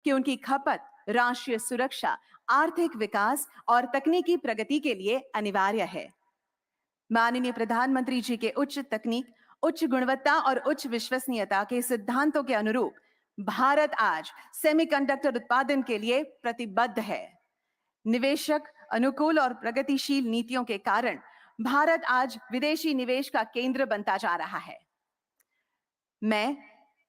कि उनकी खपत राष्ट्रीय सुरक्षा, आर्थिक विकास और तकनीकी प्रगति के लिए अनिवार्य है। माननीय प्रधानमंत्री जी के उच्च तकनीक, उच्च गुणवत्ता और उच्च विश्वसनीयता के सिद्धांतों के अनुरूप भारत आज सेमीकंडक्टर उत्पादन के लिए प्रतिबद्ध है। निवेशक अनुकूल और प्रगतिशील नीतियों के कारण भारत आज विदेशी निवेश का केंद्र बनता जा रहा है। मैं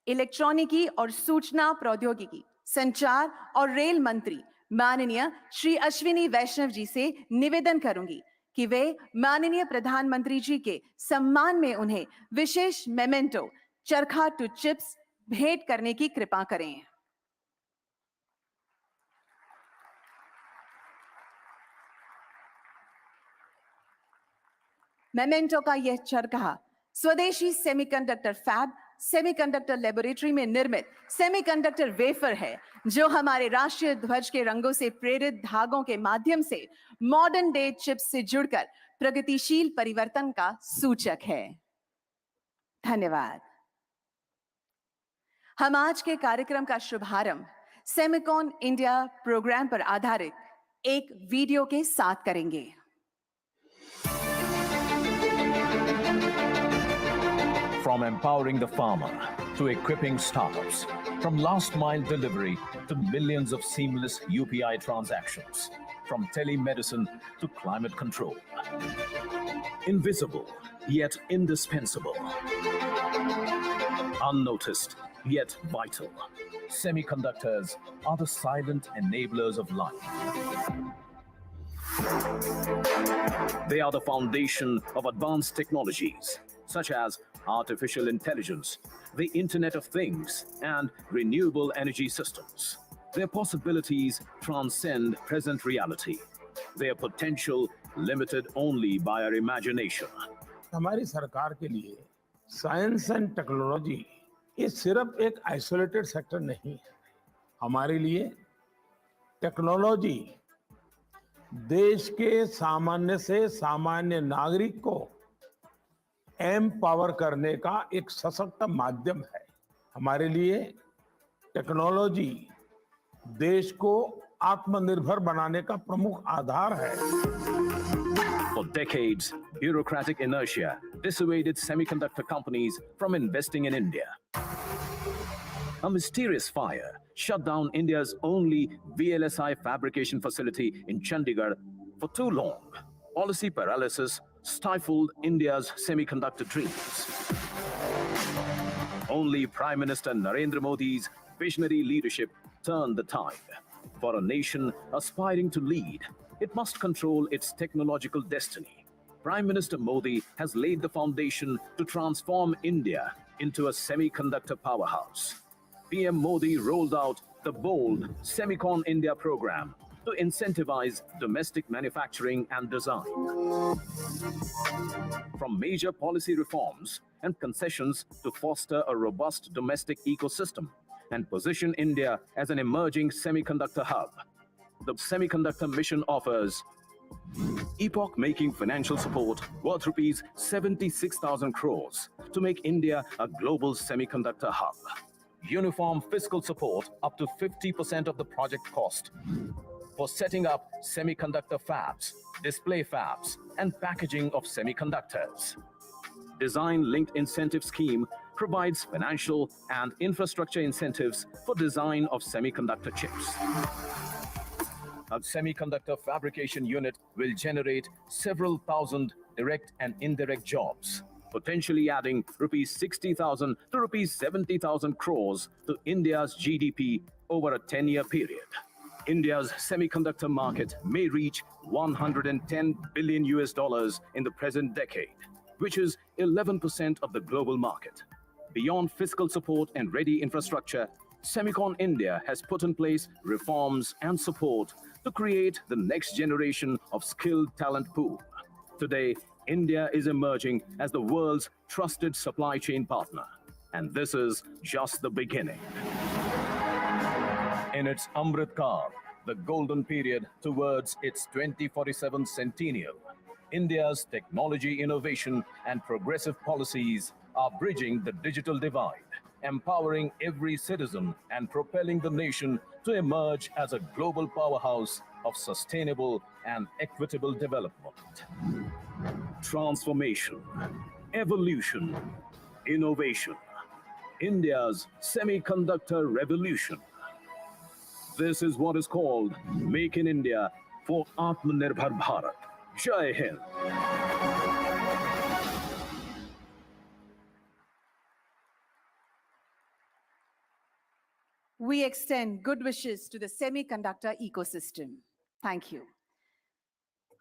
इलेक्ट्रॉनिकी और सूचना प्रौद्योगिकी, संचार और रेल मंत्री माननीय श्री अश्विनी वैष्णव जी से निवेदन करूंगी कि वे माननीय प्रधानमंत्री जी के सम्मान में उन्हें विशेष मेमेंटो चरखा टू चिप्स भेंट करने की कृपा करें। मेमेंटो का यह चरखा स्वदेशी सेमीकंडक्टर फैब, सेमीकंडक्टर लेबोरेटरी में निर्मित सेमीकंडक्टर वेफर है, जो हमारे राष्ट्रीय ध्वज के रंगों से प्रेरित धागों के माध्यम से मॉडर्न डे चिप्स से जुड़कर प्रगतिशील परिवर्तन का सूचक है। धन्यवाद। हम आज के कार्यक्रम का शुभारंभ सेमिकॉन इंडिया प्रोग्राम पर आधारित एक वीडियो के साथ करेंगे। From empowering the farmer to equipping startups, from last mile delivery to millions of seamless UPI transactions, from telemedicine to climate control. Invisible, yet indispensable. Unnoticed, yet vital. Semiconductors are the silent enablers of life. They are the foundation of advanced technologies, such as artificial intelligence, the Internet of Things, and renewable energy systems. Their possibilities transcend present reality. Their potential limited only by our imagination. हमारी सरकार के लिए science and technology ये सिर्फ एक isolated sector नहीं है। हमारे लिए टेक्नोलॉजी देश के सामान्य से सामान्य नागरिक को एम्पावर करने का एक सशक्त माध्यम है। हमारे लिए टेक्नोलॉजी देश को आत्मनिर्भर बनाने का प्रमुख आधार है। For decades, bureaucratic inertia dissuaded semiconductor companies from investing in India. A mysterious fire shut down India's only VLSI fabrication facility in Chandigarh for too long. Policy paralysis stifled India's semiconductor dreams. Only Prime Minister Narendra Modi's visionary leadership turned the tide. For a nation aspiring to lead, it must control its technological destiny. Prime Minister Modi has laid the foundation to transform India into a semiconductor powerhouse. PM Modi rolled out the bold Semicon India program to incentivize domestic manufacturing and design. From major policy reforms and concessions to foster a robust domestic ecosystem and position India as an emerging semiconductor hub, the Semiconductor Mission offers epoch-making financial support worth rupees 76,000 crores to make India a global semiconductor hub. Uniform fiscal support up to 50% of the project cost for setting up semiconductor fabs, display fabs, and packaging of semiconductors. Design-linked incentive scheme provides financial and infrastructure incentives for design of semiconductor chips. A semiconductor fabrication unit will generate several thousand direct and indirect jobs, potentially adding rupees 60,000 to rupees 70,000 crores to India's GDP over a 10-year period. India's semiconductor market may reach $110 billion in the present decade, which is 11% of the global market. Beyond fiscal support and ready infrastructure, Semicon India has put in place reforms and support to create the next generation of skilled talent pool. Today, India is emerging as the world's trusted supply chain partner, and this is just the beginning. In its Amrit Kaal, the golden period towards its 2047 centennial, India's technology innovation and progressive policies are bridging the digital divide, empowering every citizen and propelling the nation to emerge as a global powerhouse of sustainable and equitable development. Transformation, evolution, innovation. India's semiconductor revolution. This is what is called Make in India for Atmanirbhar Bharat. Jai Hind. We extend good wishes to the semiconductor ecosystem. Thank you.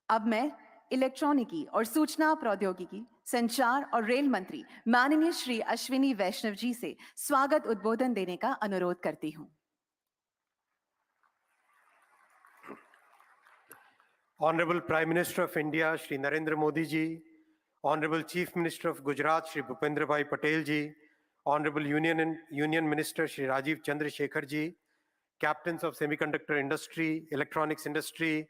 अब मैं इलेक्ट्रॉनिकी और सूचना प्रौद्योगिकी, संचार और rail मंत्री माननीय श्री अश्विनी वैष्णव जी से स्वागत उद्बोधन देने का अनुरोध करती हूं। Honorable Prime Minister of India, Shri Narendra Modi ji, Honorable Chief Minister of Gujarat, Shri Bhupendra Bhai Patel ji, Honorable Union Minister, Shri Rajiv Chandrasekhar ji, captains of semiconductor industry, electronics industry,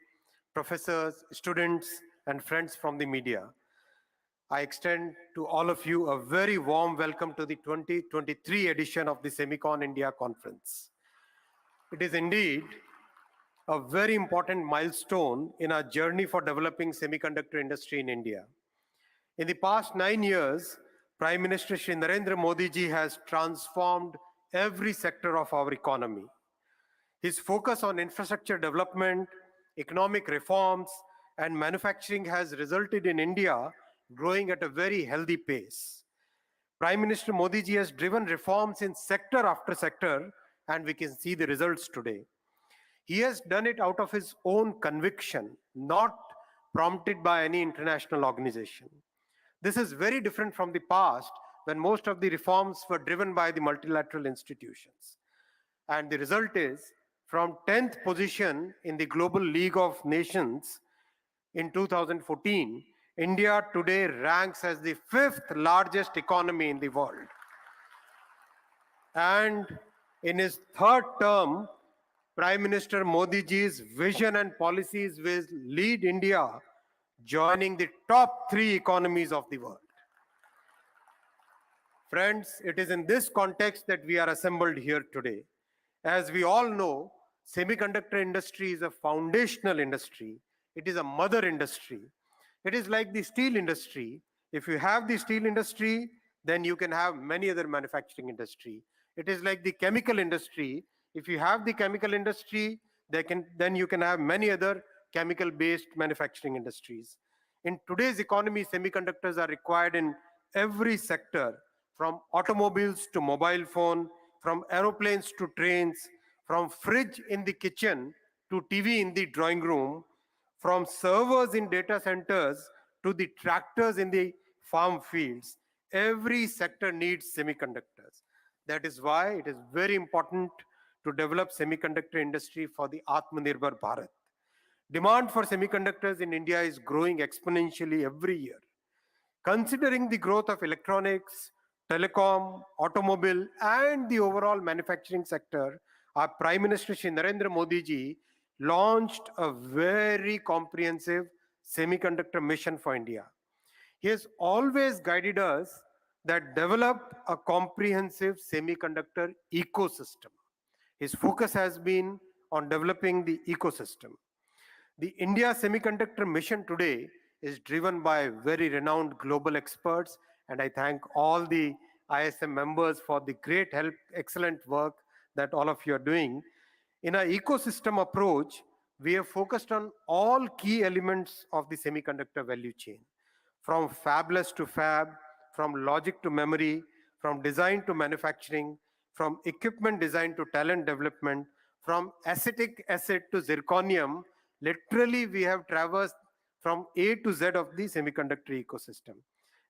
professors, students, and friends from the media. I extend to all of you a very warm welcome to the 2023 edition of the Semicon India Conference. It is indeed a very important milestone in our journey for developing semiconductor industry in India. In the past 9 years, Prime Minister Shri Narendra Modi ji has transformed every sector of our economy. His focus on infrastructure development, economic reforms, and manufacturing has resulted in India growing at a very healthy pace. Prime Minister Modi ji has driven reforms in sector after sector, and we can see the results today. He has done it out of his own conviction, not prompted by any international organization. This is very different from the past when most of the reforms were driven by the multilateral institutions. And the result is, from 10th position in the Global League of Nations in 2014, India today ranks as the 5th largest economy in the world. And in his third term, Prime Minister Modi ji's vision and policies will lead India joining the top 3 economies of the world. Friends, it is in this context that we are assembled here today. As we all know, semiconductor industry is a foundational industry. It is a mother industry. It is like the steel industry. If you have the steel industry, then you can have many other manufacturing industry. It is like the chemical industry. If you have the chemical industry, then you can have many other chemical-based manufacturing industries. In today's economy, semiconductors are required in every sector, from automobiles to mobile phone, from aeroplanes to trains, from fridge in the kitchen to TV in the drawing room, from servers in data centers to the tractors in the farm fields. Every sector needs semiconductors. That is why it is very important to develop semiconductor industry for the Atmanirbhar Bharat. Demand for semiconductors in India is growing exponentially every year. Considering the growth of electronics, telecom, automobile, and the overall manufacturing sector, our Prime Minister Shri Narendra Modi ji launched a very comprehensive semiconductor mission for India. He has always guided us that develop a comprehensive semiconductor ecosystem. His focus has been on developing the ecosystem. The India Semiconductor Mission today is driven by very renowned global experts, and I thank all the ISM members for the great help, excellent work that all of you are doing. In our ecosystem approach, we have focused on all key elements of the semiconductor value chain, from fabless to fab, from logic to memory, from design to manufacturing, from equipment design to talent development, from acetic acid to zirconium. Literally, we have traversed from A to Z of the semiconductor ecosystem.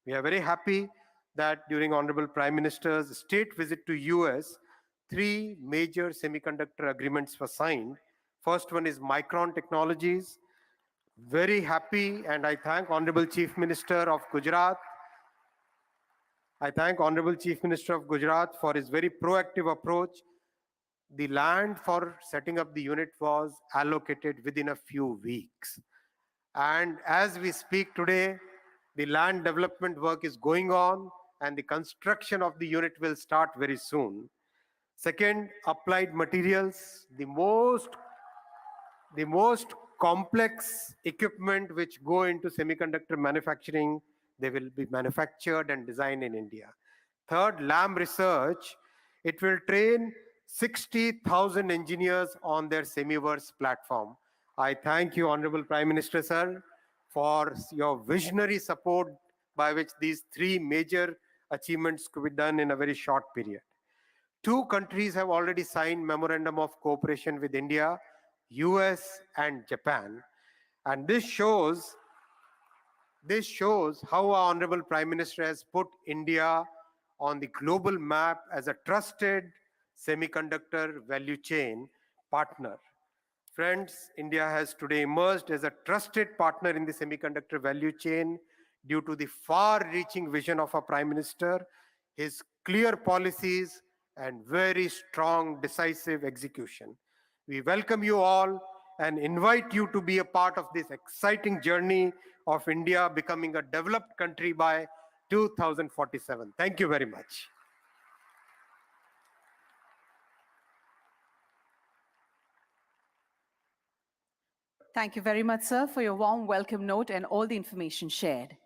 We are very happy that during Honorable Prime Minister's state visit to US, 3 major semiconductor agreements were signed. First one is Micron Technologies. Very happy, and I thank Honorable Chief Minister of Gujarat. I thank Honorable Chief Minister of Gujarat for his very proactive approach. The land for setting up the unit was allocated within a few weeks. And as we speak today, the land development work is going on and the construction of the unit will start very soon. Second, applied materials, the most complex equipment which go into semiconductor manufacturing, they will be manufactured and designed in India. Third, LAM research, it will train 60,000 engineers on their Semiverse platform. I thank you, Honorable Prime Minister, sir, for your visionary support by which these three major achievements could be done in a very short period. Two countries have already signed memorandum of cooperation with India, US and Japan. And this shows how our Honorable Prime Minister has put India on the global map as a trusted semiconductor value chain partner. Friends, India has today emerged as a trusted partner in the semiconductor value chain due to the far-reaching vision of our Prime Minister, his clear policies, and very strong, decisive execution. We welcome you all and invite you to be a part of this exciting journey of India becoming a developed country by 2047. Thank you very much. Thank you very much, sir, for your warm welcome note and all the information shared.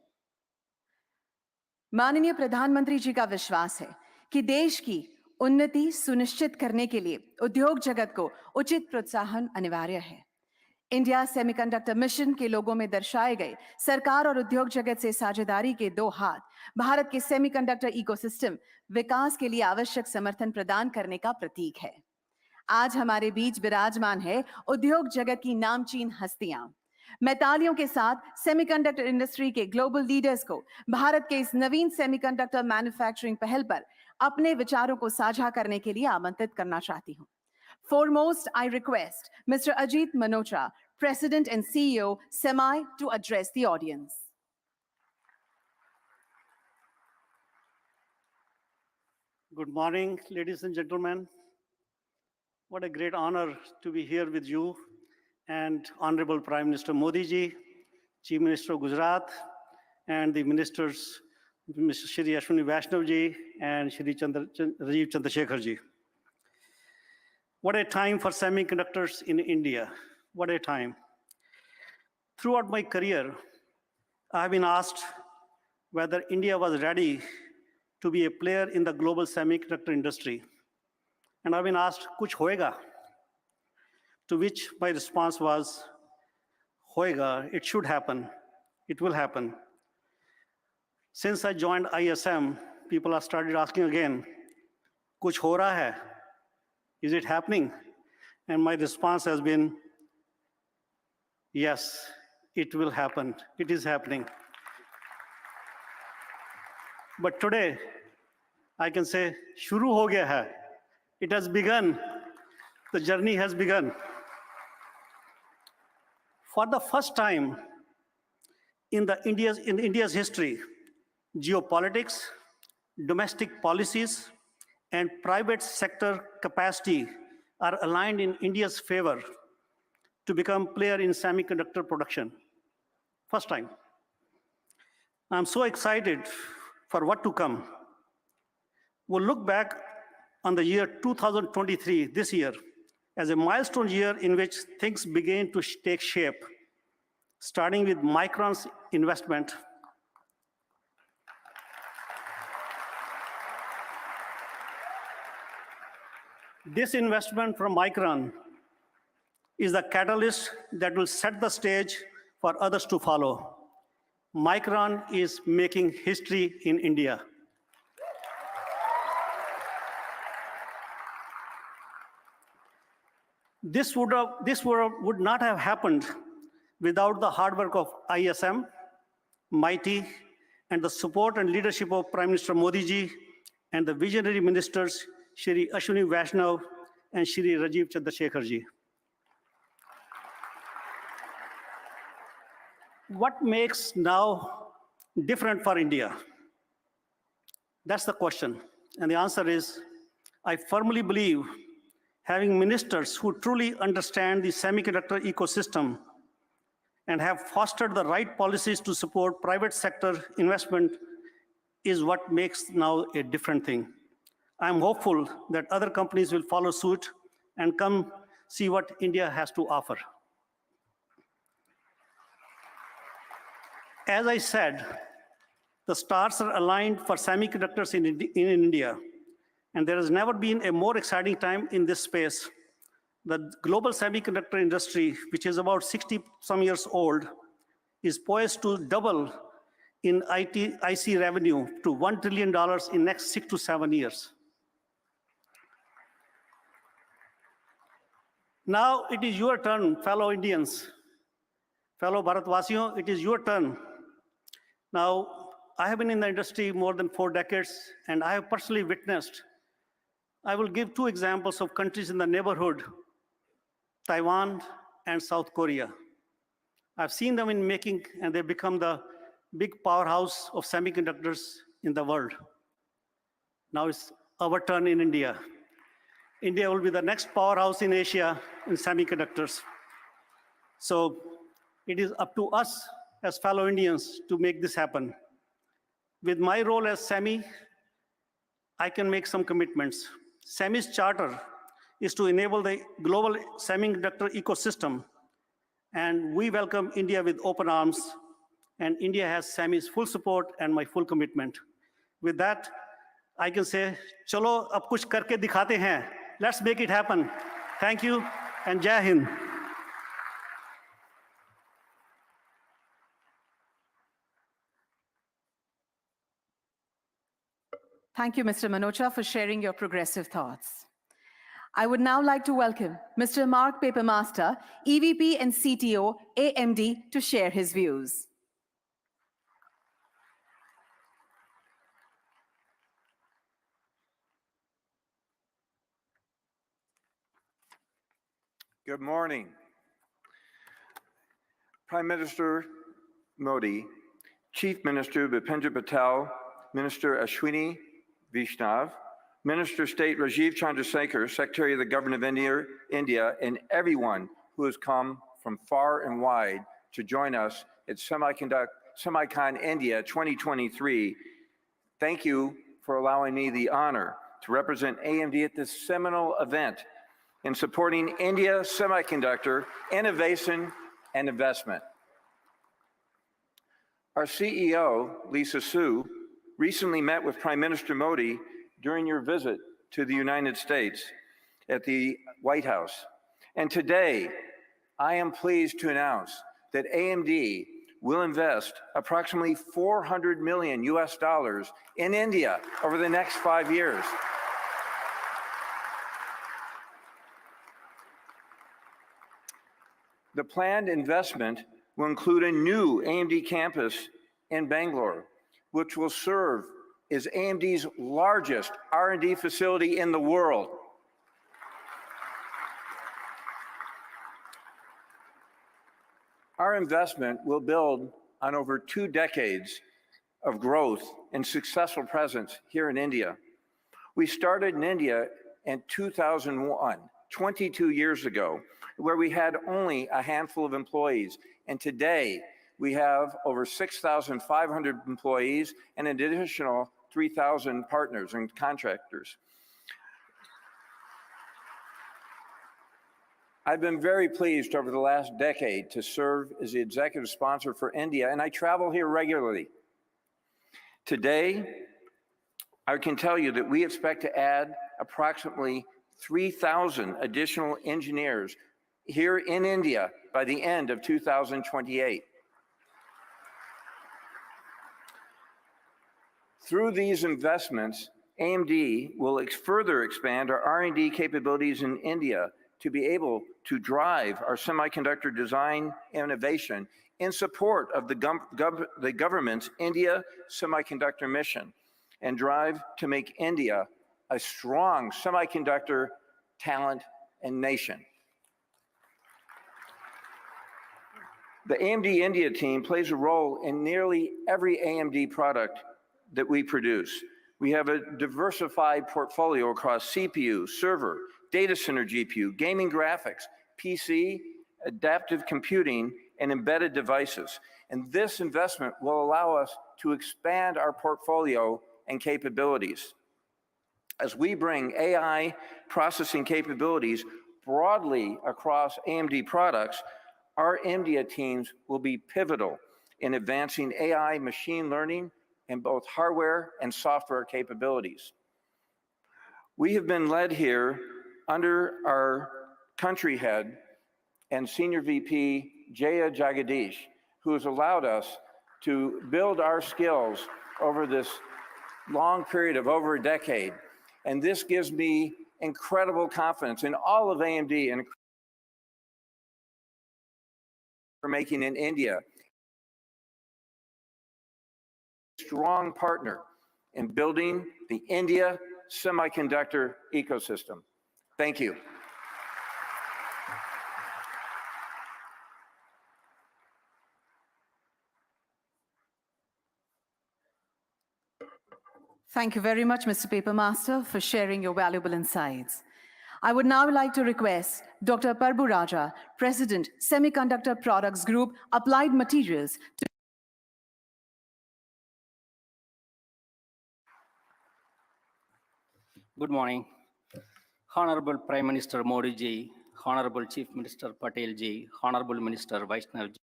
माननीय प्रधानमंत्री जी का विश्वास है कि देश की उन्नति सुनिश्चित करने के लिए उद्योग जगत को उचित प्रोत्साहन अनिवार्य है। इंडिया सेमीकंडक्टर मिशन के लोगों में दर्शाए गए सरकार और उद्योग जगत से साझेदारी के दो हाथ भारत के सेमीकंडक्टर इकोसिस्टम विकास के लिए आवश्यक समर्थन प्रदान करने का प्रतीक है। आज हमारे बीच विराजमान है उद्योग जगत की नामचीन हस्तियां। मैं तालियों के साथ सेमीकंडक्टर इंडस्ट्री के ग्लोबल लीडर्स को भारत के इस नवीन सेमीकंडक्टर मैन्युफैक्चरिंग पहल पर अपने विचारों को साझा करने के लिए आमंत्रित करना चाहती हूं। Foremost, I request Mr. Ajit Manocha, President and CEO, Semi, to address the audience. Good morning, ladies and gentlemen. What a great honor to be here with you and Honorable Prime Minister Modi ji, Chief Minister of Gujarat, and the ministers, Mr. Shri Ashwini Vaishnav ji and Shri Rajiv Chandrasekhar ji. What a time for semiconductors in India. What a time. Throughout my career, I have been asked whether India was ready to be a player in the global semiconductor industry. And I've been asked, kuch hoega? To which my response was, hoega, it should happen, it will happen. Since I joined ISM, people have started asking again, kuch ho raha hai? Is it happening? And my response has been, yes, it will happen, it is happening. But today, I can say, shuru ho gaya hai. It has begun, the journey has begun. For the first time in India's history, geopolitics, domestic policies, and private sector capacity are aligned in India's favor to become player in semiconductor production. First time. I'm so excited for what to come. We'll look back on the year 2023, this year, as a milestone year in which things began to take shape, starting with Micron's investment. This investment from Micron is the catalyst that will set the stage for others to follow. Micron is making history in India. This would not have happened without the hard work of ISM, MITI, and the support and leadership of Prime Minister Modi ji and the visionary ministers, Shri Ashwini Vaishnav and Shri Rajiv Chandrasekhar ji. What makes now different for India? That's the question. And the answer is, I firmly believe having ministers who truly understand the semiconductor ecosystem and have fostered the right policies to support private sector investment is what makes now a different thing. I'm hopeful that other companies will follow suit and come see what India has to offer. As I said, the stars are aligned for semiconductors in India, and there has never been a more exciting time in this space. The global semiconductor industry, which is about 60-some years old, is poised to double in IC revenue to $1 trillion in next 6 to 7 years. Now it is your turn, fellow Indians, fellow Bharatvasiyon, it is your turn. Now, I have been in the industry more than 4 decades, and I have personally witnessed. I will give 2 examples of countries in the neighborhood, Taiwan and South Korea. I've seen them in making, and they become the big powerhouse of semiconductors in the world. Now it's our turn in India. India will be the next powerhouse in Asia in semiconductors. So it is up to us as fellow Indians to make this happen. With my role as SEMI, I can make some commitments. SEMI's charter is to enable the global semiconductor ecosystem, and we welcome India with open arms, and India has SEMI's full support and my full commitment. With that, I can say, chalo ab kuch karke dikhate hain. Let's make it happen. Thank you, and Jai Hind. Thank you, Mr. Manocha, for sharing your progressive thoughts. I would now like to welcome Mr. Mark Papermaster, EVP and CTO, AMD, to share his views. Good morning. Prime Minister Modi, Chief Minister Bhupendra Patel, Minister Ashwini Vaishnav, Minister of State Rajiv Chandrasekhar, Secretary of the Government of India, and everyone who has come from far and wide to join us at Semicon India 2023. Thank you for allowing me the honor to represent AMD at this seminal event in supporting India semiconductor innovation and investment. Our CEO, Lisa Su, recently met with Prime Minister Modi during your visit to the United States at the White House. And today, I am pleased to announce that AMD will invest approximately $400 million in India over the next 5 years. The planned investment will include a new AMD campus in Bangalore, which will serve as AMD's largest R&D facility in the world. Our investment will build on over 2 decades of growth and successful presence here in India. We started in India in 2001, 22 years ago, where we had only a handful of employees. And today, we have over 6,500 employees and an additional 3,000 partners and contractors. I've been very pleased over the last decade to serve as the executive sponsor for India, and I travel here regularly. Today, I can tell you that we expect to add approximately 3,000 additional engineers here in India by the end of 2028. Through these investments, AMD will further expand our R&D capabilities in India to be able to drive our semiconductor design innovation in support of the government's India semiconductor mission and drive to make India a strong semiconductor talent and nation. The AMD India team plays a role in nearly every AMD product that we produce. We have a diversified portfolio across CPU, server, data center GPU, gaming graphics, PC, adaptive computing, and embedded devices. And this investment will allow us to expand our portfolio and capabilities. As we bring AI processing capabilities broadly across AMD products, our India teams will be pivotal in advancing AI machine learning in both hardware and software capabilities. We have been led here under our country head and Senior VP Jaya Jagadish, who has allowed us to build our skills over this long period of over a decade. And this gives me incredible confidence in all of AMD and for making in India a strong partner in building the India semiconductor ecosystem. Thank you. Thank you very much, Mr. Papermaster, for sharing your valuable insights. I would now like to request Dr. Parbu Raja, President, Semiconductor Products Group, Applied Materials, to Good morning. Honorable Prime Minister Modi ji, Honorable Chief Minister Patel ji, Honorable Minister Vaishnav ji,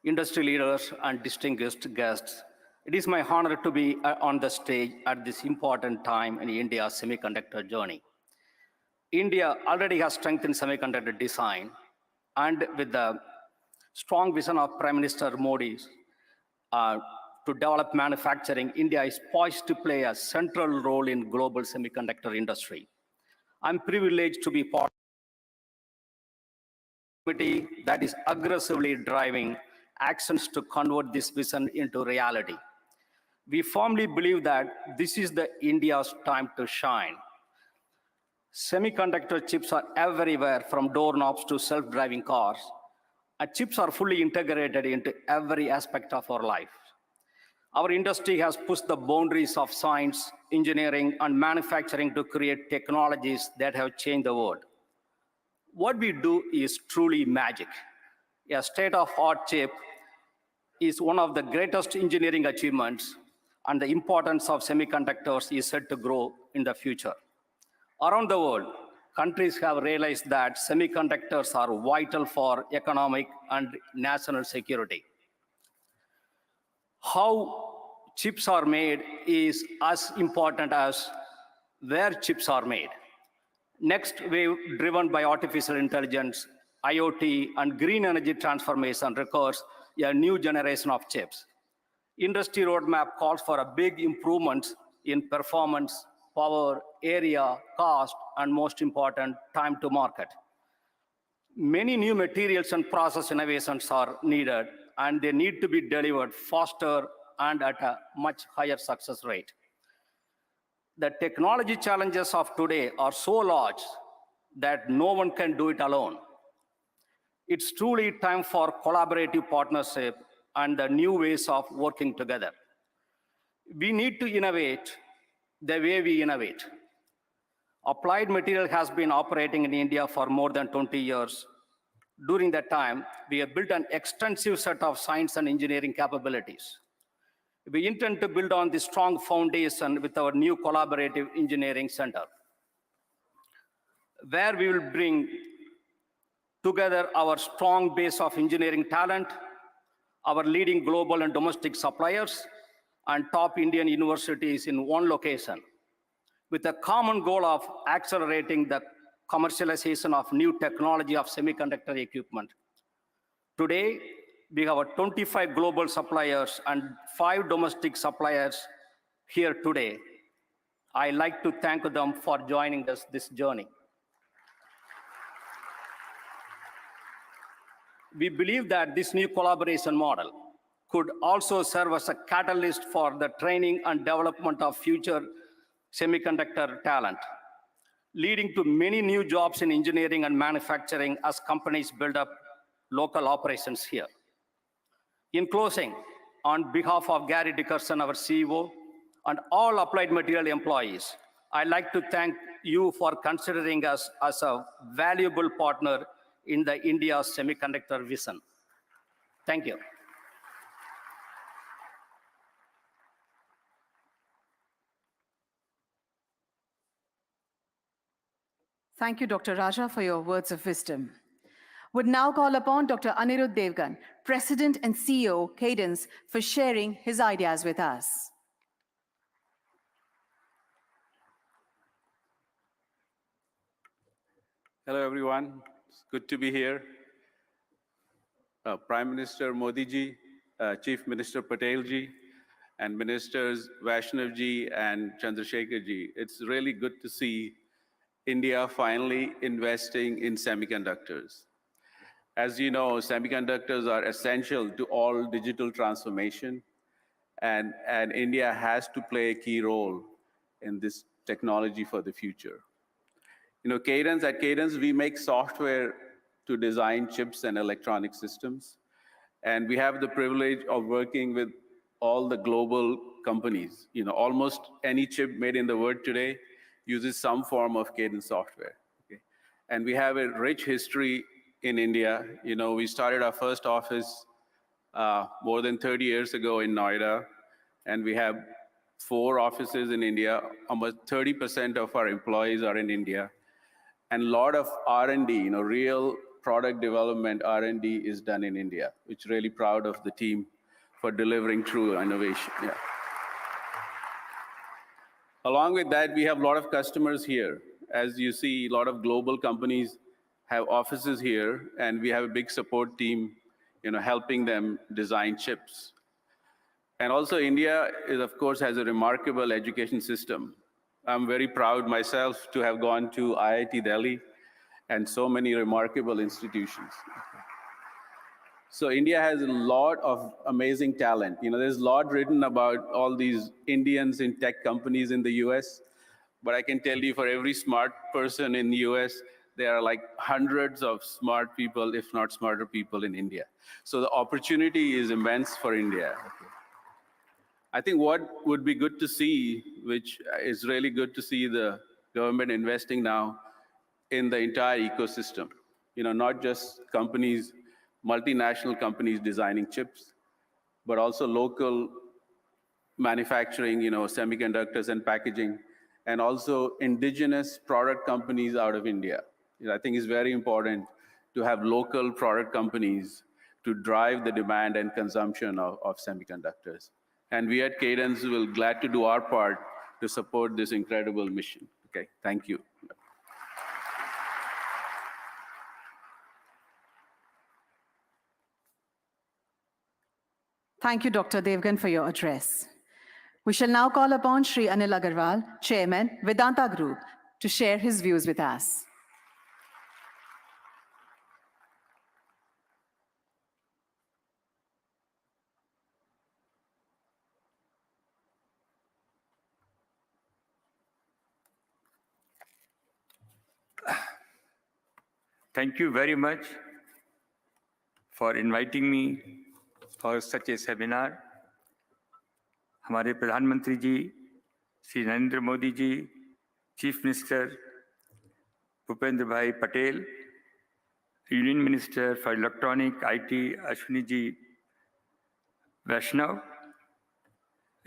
industry leaders and distinguished guests, it is my honor to be on the stage at this important time in India's semiconductor journey. India already has strength in semiconductor design, and with the strong vision of Prime Minister Modi to develop manufacturing, India is poised to play a central role in global semiconductor industry. I'm privileged to be part of a committee that is aggressively driving actions to convert this vision into reality. We firmly believe that this is the India's time to shine. Semiconductor chips are everywhere, from doorknobs to self-driving cars. Chips are fully integrated into every aspect of our life. Our industry has pushed the boundaries of science, engineering, and manufacturing to create technologies that have changed the world. What we do is truly magic. A state-of-the-art chip is one of the greatest engineering achievements, and the importance of semiconductors is set to grow in the future. Around the world, countries have realized that semiconductors are vital for economic and national security. How chips are made is as important as where chips are made. Next wave, driven by artificial intelligence, IoT, and green energy transformation, requires a new generation of chips. Industry roadmap calls for a big improvements in performance, power, area, cost, and most important, time to market. Many new materials and process innovations are needed, and they need to be delivered faster and at a much higher success rate. The technology challenges of today are so large that no one can do it alone. It's truly time for collaborative partnership and the new ways of working together. We need to innovate the way we innovate. Applied Material has been operating in India for more than 20 years. During that time, we have built an extensive set of science and engineering capabilities. We intend to build on this strong foundation with our new collaborative engineering center, where we will bring together our strong base of engineering talent, our leading global and domestic suppliers, and top Indian universities in one location, with a common goal of accelerating the commercialization of new technology of semiconductor equipment. Today, we have 25 global suppliers and 5 domestic suppliers here today. I'd like to thank them for joining us this journey. We believe that this new collaboration model could also serve as a catalyst for the training and development of future semiconductor talent, leading to many new jobs in engineering and manufacturing as companies build up local operations here. In closing, on behalf of Gary Dickerson, our CEO, and all Applied Material employees, I'd like to thank you for considering us as a valuable partner in the India's semiconductor vision. Thank you. Thank you, Dr. Raja, for your words of wisdom. Would now call upon Dr. Anirudh Devgan, President and CEO, Cadence, for sharing his ideas with us. Hello, everyone. It's good to be here. Prime Minister Modi ji, Chief Minister Patel ji, and Ministers Vaishnav ji and Chandrasekhar ji. It's really good to see India finally investing in semiconductors. As you know, semiconductors are essential to all digital transformation, and India has to play a key role in this technology for the future. You know, at Cadence, we make software to design chips and electronic systems. And we have the privilege of working with all the global companies. You know, almost any chip made in the world today uses some form of Cadence software. Okay? And we have a rich history in India. You know, we started our first office more than 30 years ago in Noida, and we have 4 offices in India. Almost 30% of our employees are in India. And a lot of R&D, you know, real product development R&D is done in India, which really proud of the team for delivering true innovation. Yeah. Along with that, we have a lot of customers here. As you see, a lot of global companies have offices here, and we have a big support team, you know, helping them design chips. And also India is, of course, has a remarkable education system. I'm very proud myself to have gone to IIT Delhi and so many remarkable institutions. So India has a lot of amazing talent. You know, there's a lot written about all these Indians in tech companies in the US, but I can tell you for every smart person in the US, there are like hundreds of smart people, if not smarter people in India. So the opportunity is immense for India. I think what would be good to see, which is really good to see the government investing now in the entire ecosystem. You know, not just companies, multinational companies designing chips, but also local manufacturing, you know, semiconductors and packaging, and also indigenous product companies out of India. You know, I think it's very important to have local product companies to drive the demand and consumption of semiconductors. And we at Cadence will glad to do our part to support this incredible mission. Okay, thank you. Thank you, Dr. Devgan, for your address. We shall now call upon Shri Anil Agarwal, Chairman, Vedanta Group, to share his views with us. Thank you very much for inviting me for such a seminar. हमारे प्रधानमंत्री ji Shri Narendra Modi ji, chief minister Bhupendra Bhai Patel, union minister for electronic IT Ashwini ji Vaishnaw,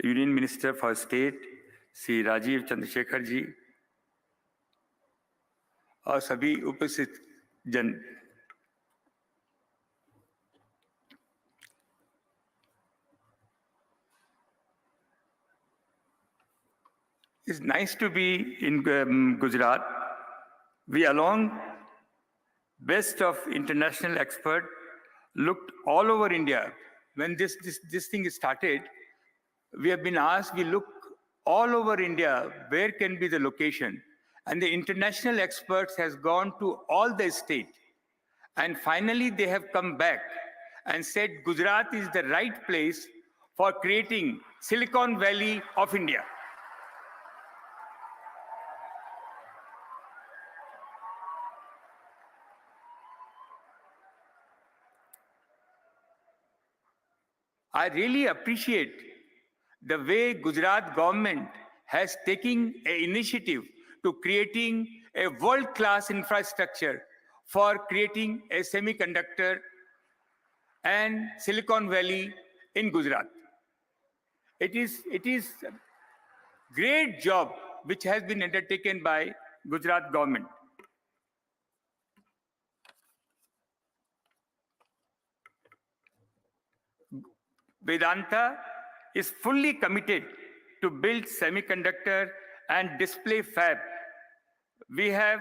union minister for state Shri Rajeev Chandrasekhar ji और सभी उपस्थित जन, it's nice to be in Gujarat. We along best of international expert looked all over India. When this thing started, we have been asked, we look all over India, where can be the location? And the international experts has gone to all the state. And finally, they have come back and said, Gujarat is the right place for creating Silicon Valley of India. I really appreciate the way Gujarat government has taken an initiative to creating a world-class infrastructure for creating a semiconductor and Silicon Valley in Gujarat. It is a great job which has been undertaken by Gujarat government. Vedanta is fully committed to build semiconductor and display fab. We have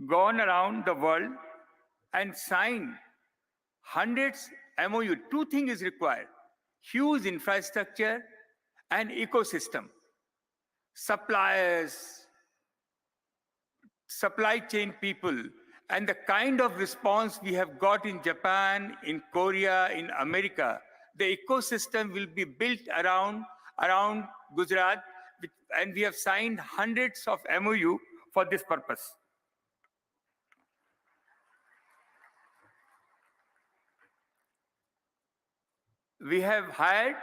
gone around the world and signed hundreds MOU. Two things is required: huge infrastructure and ecosystem. Suppliers, supply chain people, and the kind of response we have got in Japan, in Korea, in America, the ecosystem will be built around Gujarat, and we have signed hundreds of MOU for this purpose. We have hired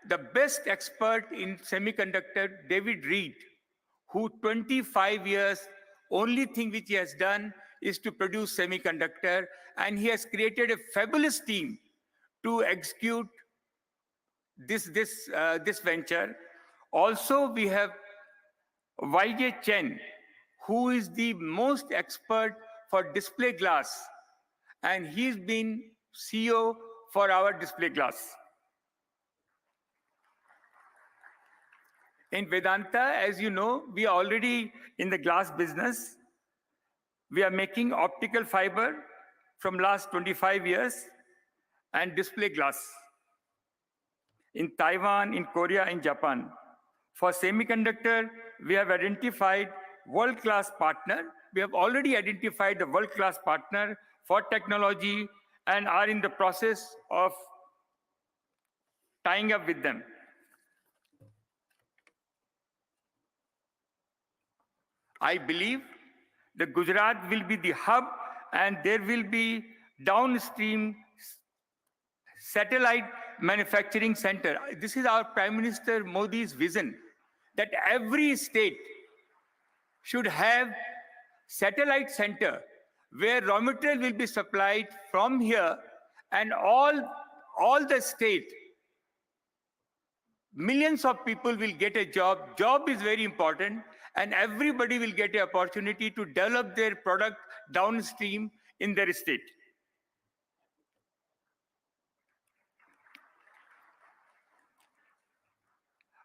the best expert in semiconductor, David Reed, who 25 years, only thing which he has done is to produce semiconductor, and he has created a fabulous team to execute this venture. Also, we have YJ Chen, who is the most expert for display glass, and he's been CEO for our display glass. In Vedanta, as you know, we are already in the glass business. We are making optical fiber from last 25 years and display glass in Taiwan, in Korea, in Japan. For semiconductor, we have identified world-class partner. We have already identified the world-class partner for technology and are in the process of tying up with them. I believe that Gujarat will be the hub, and there will be downstream satellite manufacturing center. This is our Prime Minister Modi's vision, that every state should have satellite center where raw material will be supplied from here, and all the state, millions of people will get a job. Job is very important, and everybody will get an opportunity to develop their product downstream in their state.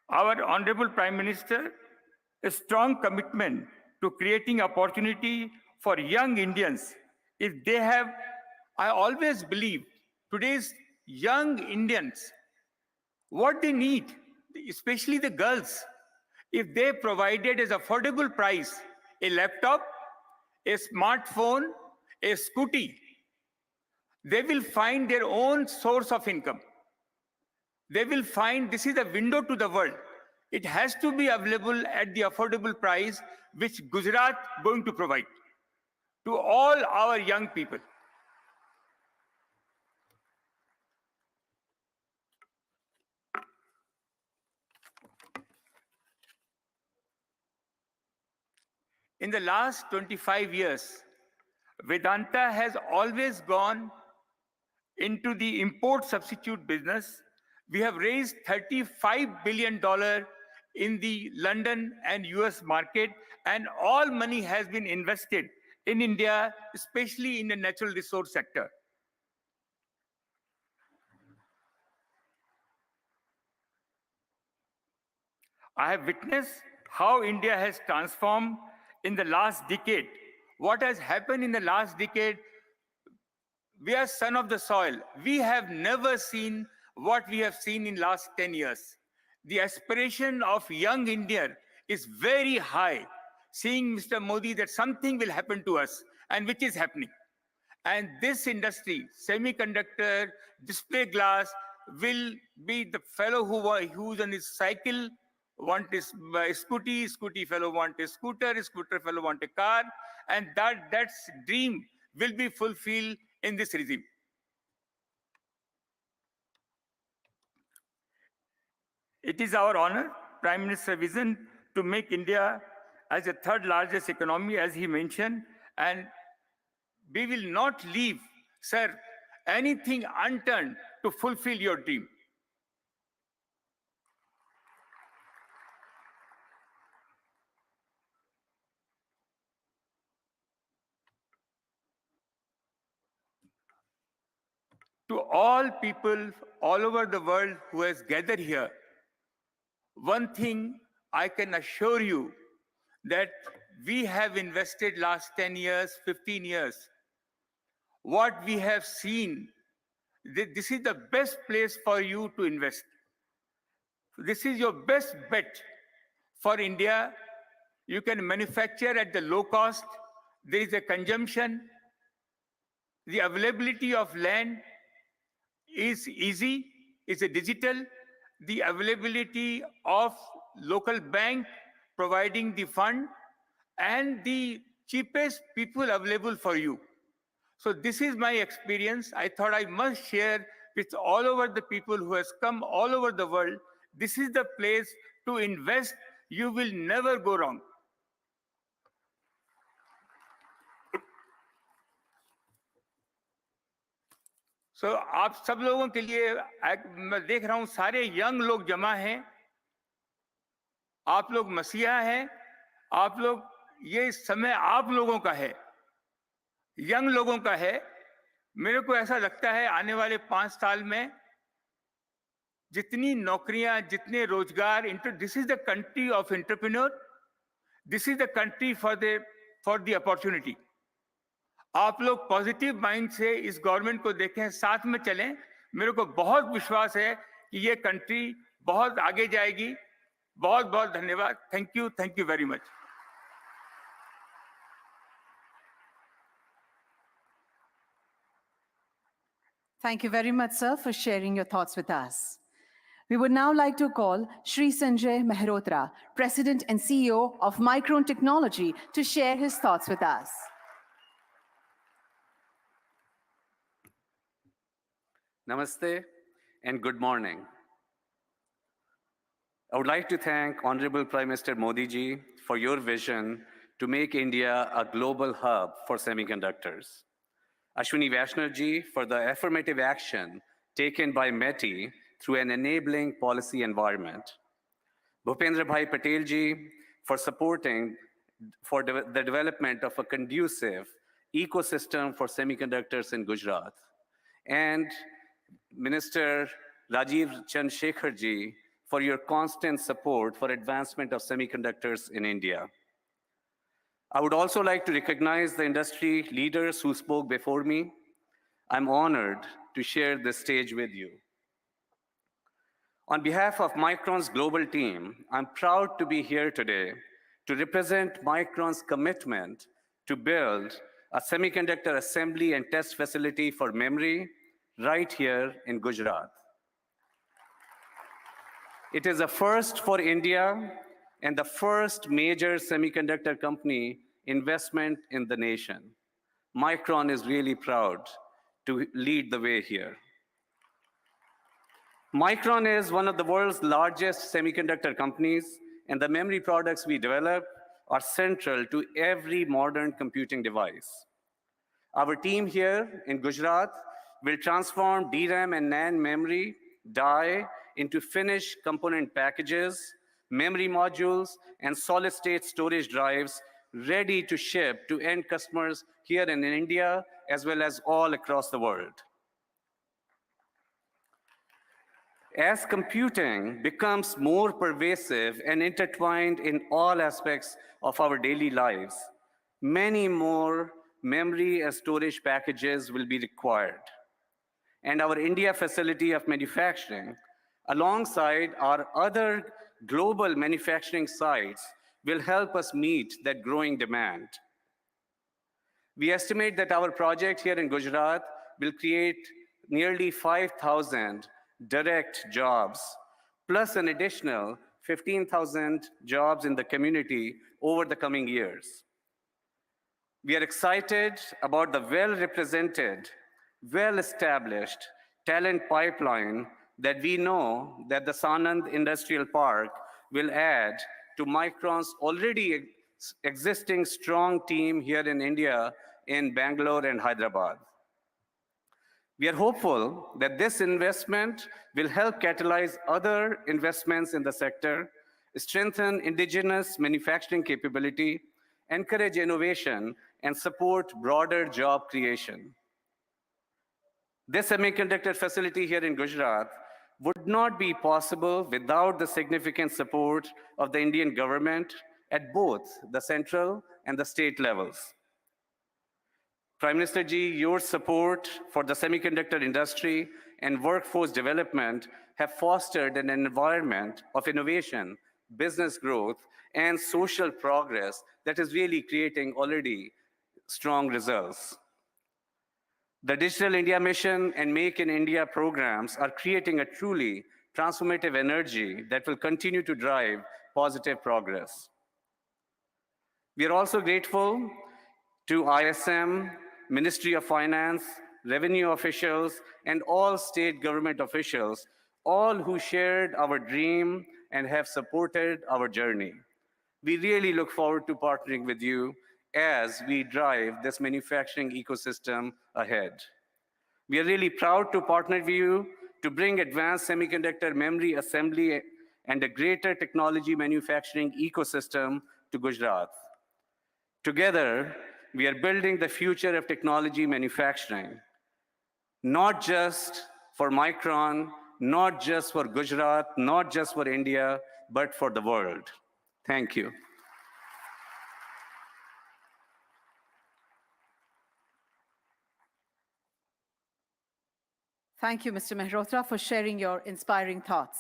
Our Honorable Prime Minister, a strong commitment to creating opportunity for young Indians. If they have, I always believe, today's young Indians, what they need, especially the girls, if they provided as affordable price a laptop, a smartphone, a scooty, they will find their own source of income. They will find this is a window to the world. It has to be available at the affordable price which Gujarat is going to provide to all our young people. In the last 25 years, Vedanta has always gone into the import substitute business. We have raised $35 billion in the London and US market, and all money has been invested in India, especially in the natural resource sector. I have witnessed how India has transformed in the last decade. What has happened in the last decade? We are son of the soil. We have never seen what we have seen in last 10 years. The aspiration of young India is very high, seeing Mr. Modi that something will happen to us, and which is happening. And this industry, semiconductor, display glass, will be the fellow who's on his cycle, want his scooty fellow want a scooter fellow want a car, and that's dream will be fulfilled in this regime. It is our honor, Prime Minister's vision, to make India as the third largest economy, as he mentioned, and we will not leave, sir, anything unturned to fulfill your dream. To all people all over the world who has gathered here, one thing I can assure you that we have invested last 10 years, 15 years. What we have seen, this is the best place for you to invest. This is your best bet for India. You can manufacture at the low cost. There is a consumption. The availability of land is easy, is a digital. The availability of local bank providing the fund and the cheapest people available for you. So this is my experience. I thought I must share with all over the people who has come all over the world. This is the place to invest. You will never go wrong. So आप सब लोगों के लिए मैं देख रहा हूं सारे यंग लोग जमा हैं. आप लोग मसीहा हैं. आप लोग, ये समय आप लोगों का है, यंग लोगों का है. मेरे को ऐसा लगता है आने वाले 5 साल में जितनी नौकरियां, जितने रोजगार, this is the country of entrepreneur. This is the country for the opportunity. आप लोग पॉजिटिव माइंड से इस गवर्नमेंट को देखें, साथ में चलें. मेरे को बहुत विश्वास है कि ये कंट्री बहुत आगे जाएगी. बहुत बहुत धन्यवाद. Thank you very much. Thank you very much, sir, for sharing your thoughts with us. We would now like to call Shri Sanjay Mehrotra, President and CEO of Micron Technology, to share his thoughts with us. Namaste and good morning. I would like to thank Honorable Prime Minister Modi ji for your vision to make India a global hub for semiconductors. Ashwini Vaishnav ji for the affirmative action taken by METI through an enabling policy environment. Bhupendra Bhai Patel ji for supporting the development of a conducive ecosystem for semiconductors in Gujarat. And Minister Rajiv Chandrasekhar ji for your constant support for advancement of semiconductors in India. I would also like to recognize the industry leaders who spoke before me. I'm honored to share this stage with you. On behalf of Micron's global team, I'm proud to be here today to represent Micron's commitment to build a semiconductor assembly and test facility for memory right here in Gujarat. It is a first for India and the first major semiconductor company investment in the nation. Micron is really proud to lead the way here. Micron is one of the world's largest semiconductor companies, and the memory products we develop are central to every modern computing device. Our team here in Gujarat will transform DRAM and NAND memory die into finished component packages, memory modules, and solid-state storage drives ready to ship to end customers here in India as well as all across the world. As computing becomes more pervasive and intertwined in all aspects of our daily lives, many more memory and storage packages will be required. And our India facility of manufacturing, alongside our other global manufacturing sites, will help us meet that growing demand. We estimate that our project here in Gujarat will create nearly 5,000 direct jobs, plus an additional 15,000 jobs in the community over the coming years. We are excited about the well-represented, well-established talent pipeline that we know that the Sanand Industrial Park will add to Micron's already existing strong team here in India in Bangalore and Hyderabad. We are hopeful that this investment will help catalyze other investments in the sector, strengthen indigenous manufacturing capability, encourage innovation, and support broader job creation. This semiconductor facility here in Gujarat would not be possible without the significant support of the Indian government at both the central and the state levels. Prime Minister Ji, your support for the semiconductor industry and workforce development have fostered an environment of innovation, business growth, and social progress that is really creating already strong results. The Digital India Mission and Make in India programs are creating a truly transformative energy that will continue to drive positive progress. We are also grateful to ISM, Ministry of Finance, revenue officials, and all state government officials, all who shared our dream and have supported our journey. We really look forward to partnering with you as we drive this manufacturing ecosystem ahead. We are really proud to partner with you to bring advanced semiconductor memory assembly and a greater technology manufacturing ecosystem to Gujarat. Together, we are building the future of technology manufacturing, not just for Micron, not just for Gujarat, not just for India, but for the world. Thank you. Thank you, Mr. Mehrotra, for sharing your inspiring thoughts.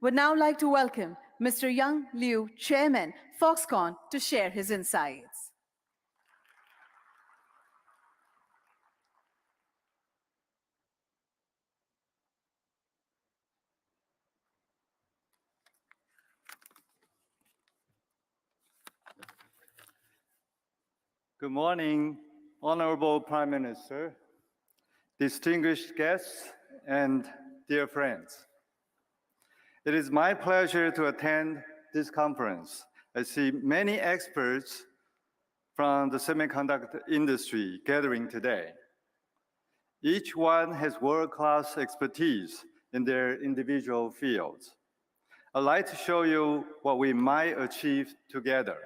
Would now like to welcome Mr. Young Liu, Chairman, Foxconn, to share his insights. Good morning, Honorable Prime Minister, distinguished guests, and dear friends. It is my pleasure to attend this conference. I see many experts from the semiconductor industry gathering today. Each one has world-class expertise in their individual fields. I'd like to show you what we might achieve together.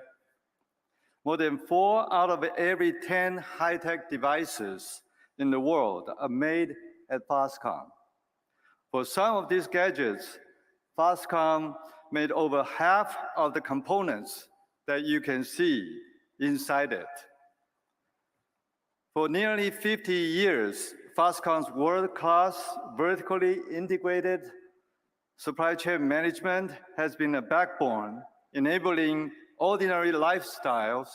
More than 4 out of every 10 high-tech devices in the world are made at Foxconn. For some of these gadgets, Foxconn made over half of the components that you can see inside it. For nearly 50 years, Foxconn's world-class, vertically integrated supply chain management has been a backbone enabling ordinary lifestyles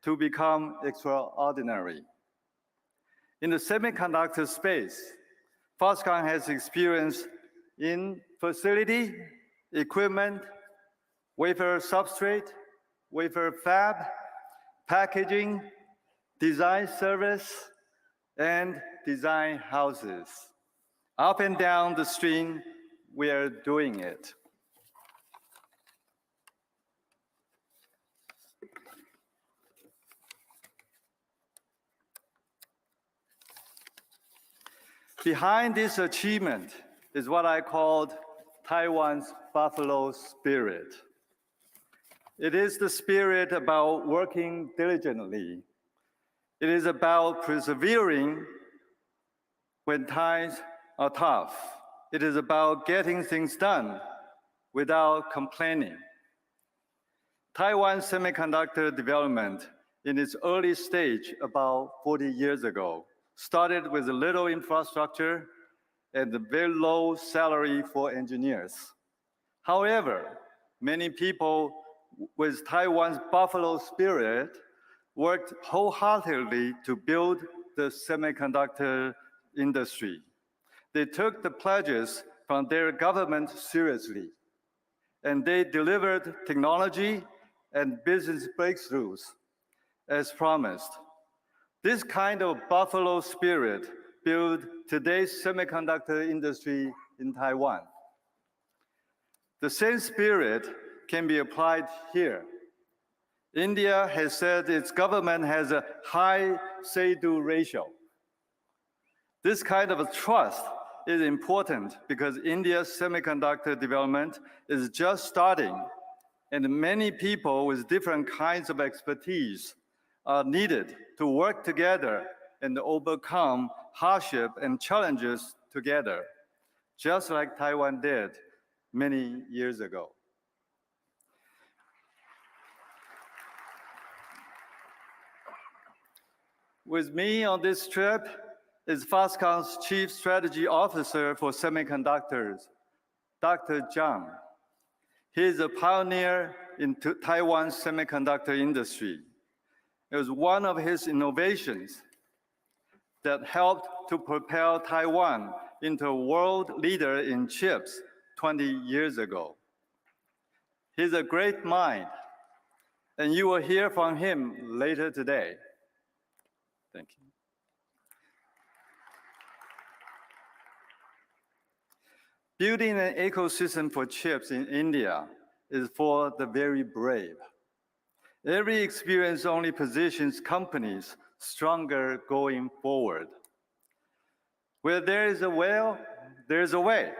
to become extraordinary. In the semiconductor space, Foxconn has experience in facility, equipment, wafer substrate, wafer fab, packaging, design service, and design houses. Up and down the stream, we are doing it. Behind this achievement is what I called Taiwan's buffalo spirit. It is the spirit about working diligently. It is about persevering when times are tough. It is about getting things done without complaining. Taiwan's semiconductor development in its early stage about 40 years ago started with a little infrastructure and a very low salary for engineers. However, many people with Taiwan's buffalo spirit worked wholeheartedly to build the semiconductor industry. They took the pledges from their government seriously, and they delivered technology and business breakthroughs as promised. This kind of buffalo spirit built today's semiconductor industry in Taiwan. The same spirit can be applied here. India has said its government has a high say-do ratio. This kind of trust is important because India's semiconductor development is just starting, and many people with different kinds of expertise are needed to work together and overcome hardship and challenges together, just like Taiwan did many years ago. With me on this trip is Foxconn's Chief Strategy Officer for Semiconductors, Dr. Zhang. He is a pioneer in Taiwan's semiconductor industry. It was one of his innovations that helped to propel Taiwan into a world leader in chips 20 years ago. He's a great mind, and you will hear from him later today. Thank you. Building an ecosystem for chips in India is for the very brave. Every experience only positions companies stronger going forward. Where there is a will, there is a way.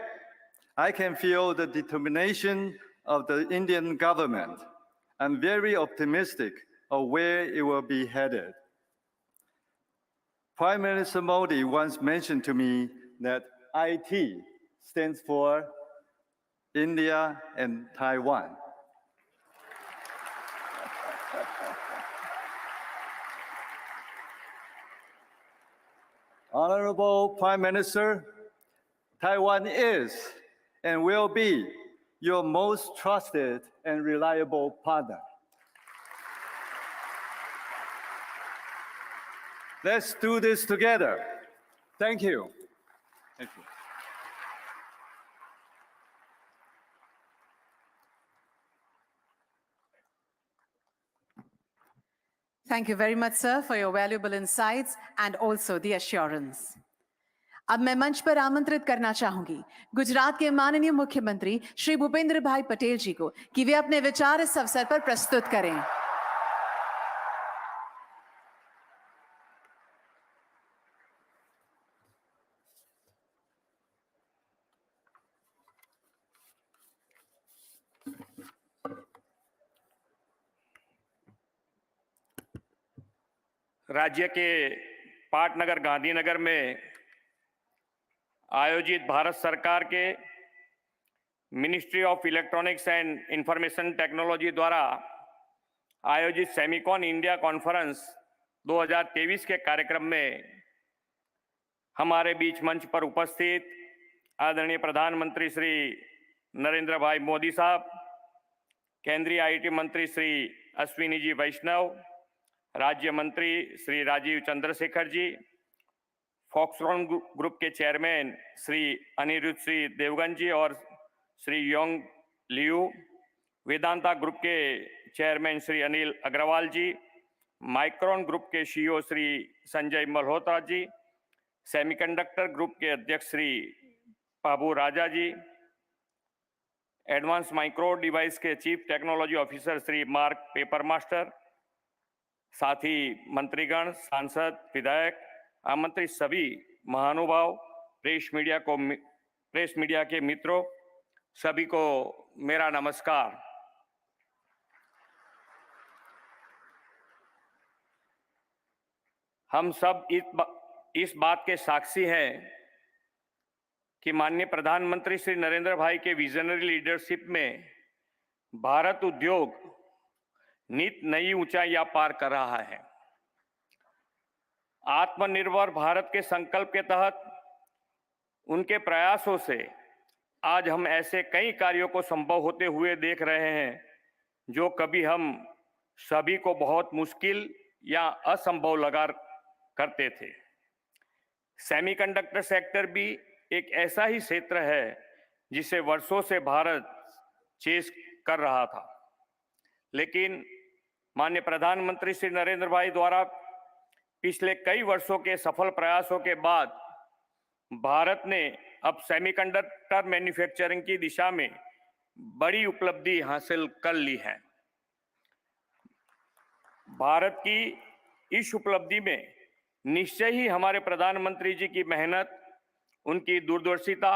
I can feel the determination of the Indian government. I'm very optimistic of where it will be headed. Prime Minister Modi once mentioned to me that IT stands for India and Taiwan. Honorable Prime Minister, Taiwan is and will be your most trusted and reliable partner. Let's do this together. Thank you. Thank you. Thank you very much, sir, for your valuable insights and also the assurance. अब मैं मंच पर आमंत्रित करना चाहूंगी गुजरात के माननीय मुख्यमंत्री श्री भूपेंद्र भाई पटेल जी को कि वे अपने विचार इस अवसर पर प्रस्तुत करें। राज्य के पाटनगर गांधीनगर में आयोजित भारत सरकार के ministry of electronics and information technology द्वारा आयोजित सेमिकॉन इंडिया कॉन्फ्रेंस 2023 के कार्यक्रम में हमारे बीच मंच पर उपस्थित आदरणीय प्रधानमंत्री श्री नरेंद्र भाई मोदी साहब, केंद्रीय आईटी मंत्री श्री अश्विनी जी वैष्णव, राज्य मंत्री श्री राजीव चंद्रशेखर जी, फॉक्सकॉन ग्रुप के चेयरमैन श्री अनिरुद्ध श्री देवगन जी और Shri Yong Liu, Vedanta group के चेयरमैन श्री अनिल अग्रवाल जी, माइक्रोन ग्रुप के CEO Shri Sanjay Malhotra ji, semiconductor group के अध्यक्ष श्री बाबू राजा जी, एडवांस माइक्रो डिवाइस के chief technology officer Shri mark paper master, साथ ही मंत्रीगण, सांसद, विधायक, आमंत्रित सभी महानुभाव, प्रेस मीडिया के मित्रों, सभी को मेरा नमस्कार। हम सब इस बात के साक्षी हैं कि माननीय प्रधानमंत्री श्री नरेंद्र भाई के विजनरी लीडरशिप में भारत उद्योग नित नई ऊंचाइयां पार कर रहा है। आत्मनिर्भर भारत के संकल्प के तहत उनके प्रयासों से आज हम ऐसे कई कार्यों को संभव होते हुए देख रहे हैं जो कभी हम सभी को बहुत मुश्किल या असंभव लगा करते थे। सेमीकंडक्टर सेक्टर भी एक ऐसा ही क्षेत्र है जिसे वर्षों से भारत चेस कर रहा था, लेकिन माननीय प्रधानमंत्री श्री नरेंद्र भाई द्वारा पिछले कई वर्षों के सफल प्रयासों के बाद भारत ने अब सेमीकंडक्टर मैन्युफैक्चरिंग की दिशा में बड़ी उपलब्धि हासिल कर ली है। भारत की इस उपलब्धि में निश्चय ही हमारे प्रधानमंत्री जी की मेहनत, उनकी दूरदर्शिता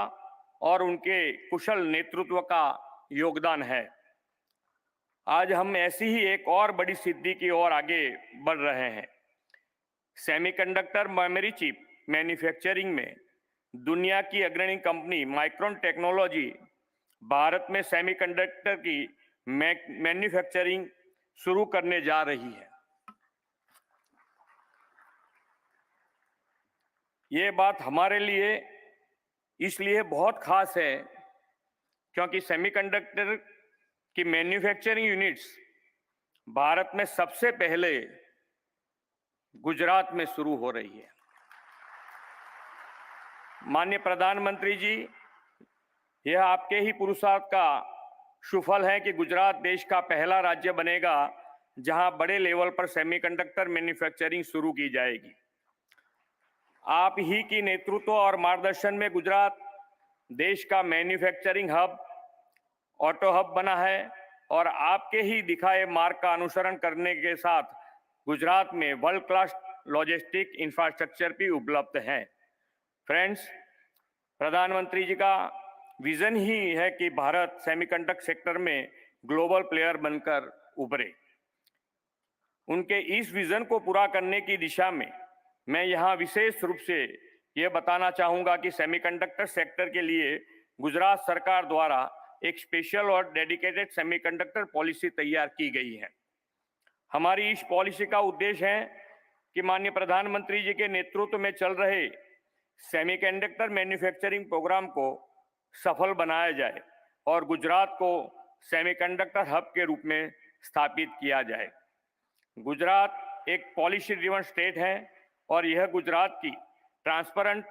और उनके कुशल नेतृत्व का योगदान है। आज हम ऐसी ही एक और बड़ी सिद्धि की ओर आगे बढ़ रहे हैं। सेमीकंडक्टर मेमोरी चिप मैन्युफैक्चरिंग में दुनिया की अग्रणी कंपनी माइक्रोन टेक्नोलॉजी भारत में सेमीकंडक्टर की मैन्युफैक्चरिंग शुरू करने जा रही है। ये बात हमारे लिए इसलिए बहुत खास है क्योंकि सेमीकंडक्टर की मैन्युफैक्चरिंग यूनिट्स भारत में सबसे पहले गुजरात में शुरू हो रही है। माननीय प्रधानमंत्री जी, यह आपके ही पुरुषार्थ का सुफल है कि गुजरात देश का पहला राज्य बनेगा जहां बड़े लेवल पर सेमीकंडक्टर मैन्युफैक्चरिंग शुरू की जाएगी। आप ही की नेतृत्व और मार्गदर्शन में गुजरात देश का मैन्युफैक्चरिंग हब, ऑटो हब बना है और आपके ही दिखाए मार्ग का अनुसरण करने के साथ गुजरात में वर्ल्ड क्लास लॉजिस्टिक इंफ्रास्ट्रक्चर भी उपलब्ध है। फ्रेंड्स, प्रधानमंत्री जी का विजन ही है कि भारत सेमीकंडक्टर सेक्टर में ग्लोबल प्लेयर बनकर उभरे। उनके इस विजन को पूरा करने की दिशा में मैं यहाँ विशेष रूप से ये बताना चाहूँगा कि सेमीकंडक्टर सेक्टर के लिए गुजरात सरकार द्वारा एक स्पेशल और डेडिकेटेड सेमीकंडक्टर पॉलिसी तैयार की गई है। हमारी इस पॉलिसी का उद्देश्य है कि माननीय प्रधानमंत्री जी के नेतृत्व में चल रहे सेमीकंडक्टर मैन्युफैक्चरिंग प्रोग्राम को सफल बनाया जाए और गुजरात को सेमीकंडक्टर हब के रूप में स्थापित किया जाए। गुजरात एक पॉलिसी ड्रिवन स्टेट है और यह गुजरात की ट्रांसपेरेंट,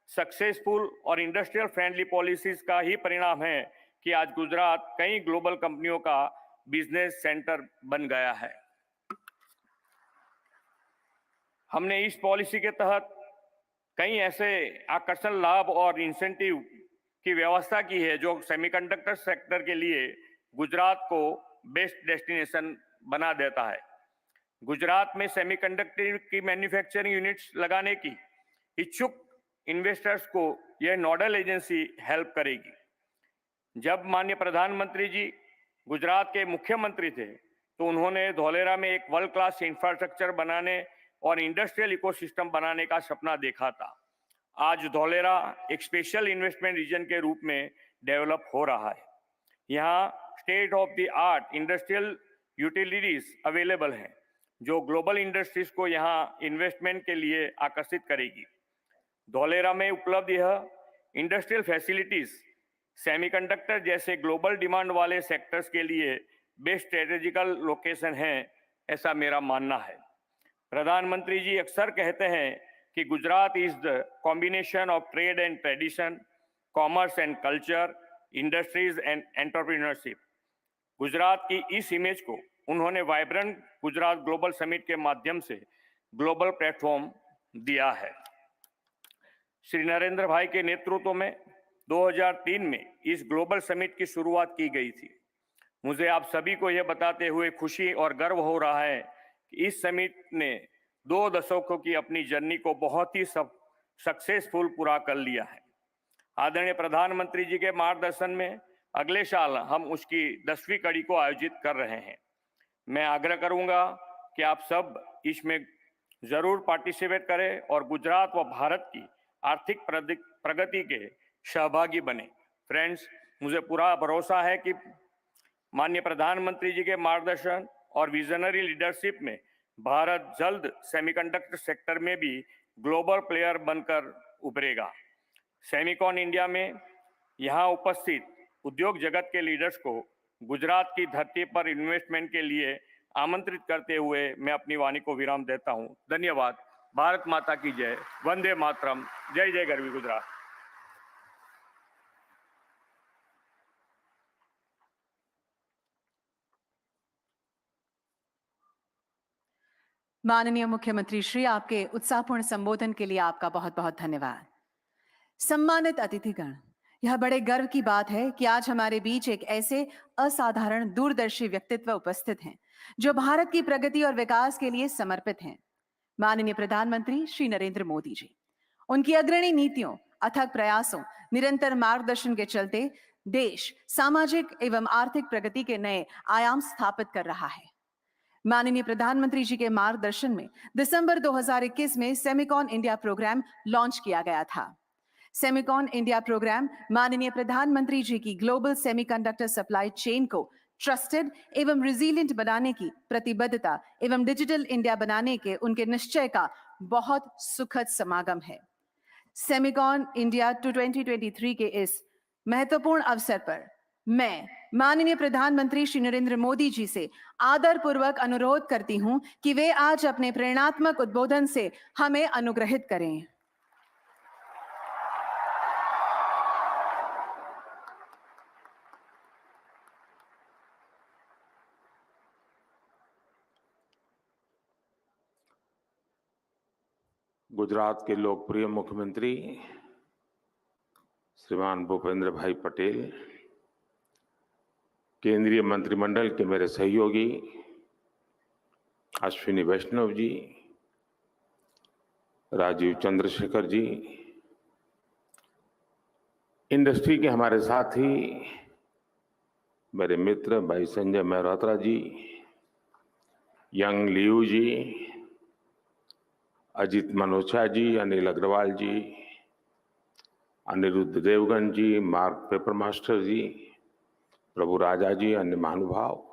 सक्सेसफुल और इंडस्ट्रियल फ्रेंडली पॉलिसीज का ही परिणाम है कि आज गुजरात कई ग्लोबल कंपनियों का बिजनेस सेंटर बन गया है। हमने इस पॉलिसी के तहत कई ऐसे आकर्षण लाभ और इंसेंटिव की व्यवस्था की है जो सेमीकंडक्टर सेक्टर के लिए गुजरात को बेस्ट डेस्टिनेशन बना देता है। गुजरात में सेमीकंडक्टर की मैन्युफैक्चरिंग यूनिट्स लगाने की इच्छुक इन्वेस्टर्स को यह नोडल एजेंसी हेल्प करेगी। जब माननीय प्रधानमंत्री जी गुजरात के मुख्यमंत्री थे तो उन्होंने धौलेरा में एक वर्ल्ड क्लास इंफ्रास्ट्रक्चर बनाने और इंडस्ट्रियल इकोसिस्टम बनाने का सपना देखा था। आज धौलेरा एक स्पेशल इन्वेस्टमेंट रीजन के रूप में डेवलप हो रहा है। यहाँ state of the art industrial utilities available हैं जो ग्लोबल इंडस्ट्रीज को यहाँ इन्वेस्टमेंट के लिए आकर्षित करेगी। धौलेरा में उपलब्ध यह इंडस्ट्रियल फैसिलिटीज सेमीकंडक्टर जैसे ग्लोबल डिमांड वाले सेक्टर्स के लिए बेस्ट स्ट्रेटेजिकल लोकेशन है, ऐसा मेरा मानना है। प्रधानमंत्री जी अक्सर कहते हैं कि Gujarat is the combination of trade and tradition, commerce and culture, industries and entrepreneurship. Gujarat की इस इमेज को उन्होंने वाइब्रेंट गुजरात ग्लोबल समिट के माध्यम से ग्लोबल प्लेटफॉर्म दिया है। श्री नरेंद्र भाई के नेतृत्व में 2003 में इस ग्लोबल समिट की शुरुआत की गई थी। मुझे आप सभी को यह बताते हुए खुशी और गर्व हो रहा है कि इस समिट ने 2 दशकों की अपनी जर्नी को बहुत ही सक्सेसफुल पूरा कर लिया है। आदरणीय प्रधानमंत्री जी के मार्गदर्शन में अगले साल हम उसकी 10वीं कड़ी को आयोजित कर रहे हैं। मैं आग्रह करूंगा कि आप सब इसमें जरूर पार्टिसिपेट करें और गुजरात व भारत की आर्थिक प्रगति के सहभागी बने। फ्रेंड्स, मुझे पूरा भरोसा है कि माननीय प्रधानमंत्री जी के मार्गदर्शन और विजनरी लीडरशिप में भारत जल्द सेमीकंडक्टर सेक्टर में भी ग्लोबल प्लेयर बनकर उभरेगा। सेमिकॉन इंडिया में यहाँ उपस्थित उद्योग जगत के लीडर्स को गुजरात की धरती पर इन्वेस्टमेंट के लिए आमंत्रित करते हुए मैं अपनी वाणी को विराम देता हूँ। धन्यवाद। भारत माता की जय। वंदे मातरम। जय जय गरवी गुजरात। माननीय मुख्यमंत्री श्री, आपके उत्साहपूर्ण संबोधन के लिए आपका बहुत बहुत धन्यवाद। सम्मानित अतिथिगण, यह बड़े गर्व की बात है कि आज हमारे बीच एक ऐसे असाधारण दूरदर्शी व्यक्तित्व उपस्थित हैं जो भारत की प्रगति और विकास के लिए समर्पित हैं। माननीय प्रधानमंत्री श्री नरेंद्र मोदी जी, उनकी अग्रणी नीतियों, अथक प्रयासों, निरंतर मार्गदर्शन के चलते देश सामाजिक एवं आर्थिक प्रगति के नए आयाम स्थापित कर रहा है। माननीय प्रधानमंत्री जी के मार्गदर्शन में दिसंबर 2021 में सेमिकॉन इंडिया प्रोग्राम लॉन्च किया गया था। सेमिकॉन इंडिया प्रोग्राम माननीय प्रधानमंत्री जी की ग्लोबल सेमीकंडक्टर सप्लाई चेन को ट्रस्टेड एवं रिजिलिएंट बनाने की प्रतिबद्धता एवं डिजिटल इंडिया बनाने के उनके निश्चय का बहुत सुखद समागम है। सेमिकॉन इंडिया 2023 के इस महत्वपूर्ण अवसर पर मैं माननीय प्रधानमंत्री श्री नरेंद्र मोदी जी से आदरपूर्वक अनुरोध करती हूं कि वे आज अपने प्रेरणात्मक उद्बोधन से हमें अनुग्रहित करें। गुजरात के लोकप्रिय मुख्यमंत्री श्रीमान भूपेंद्र भाई पटेल, केंद्रीय मंत्रिमंडल के मेरे सहयोगी अश्विनी वैष्णव जी, राजीव चंद्रशेखर जी, इंडस्ट्री के हमारे साथी मेरे मित्र भाई संजय मेहरोत्रा जी, यंग लियू जी, अजित मनोचा जी, अनिल अग्रवाल जी, अनिरुद्ध देवगन जी, मार्क पेपर मास्टर जी, प्रभु राजा जी, अन्य महानुभाव,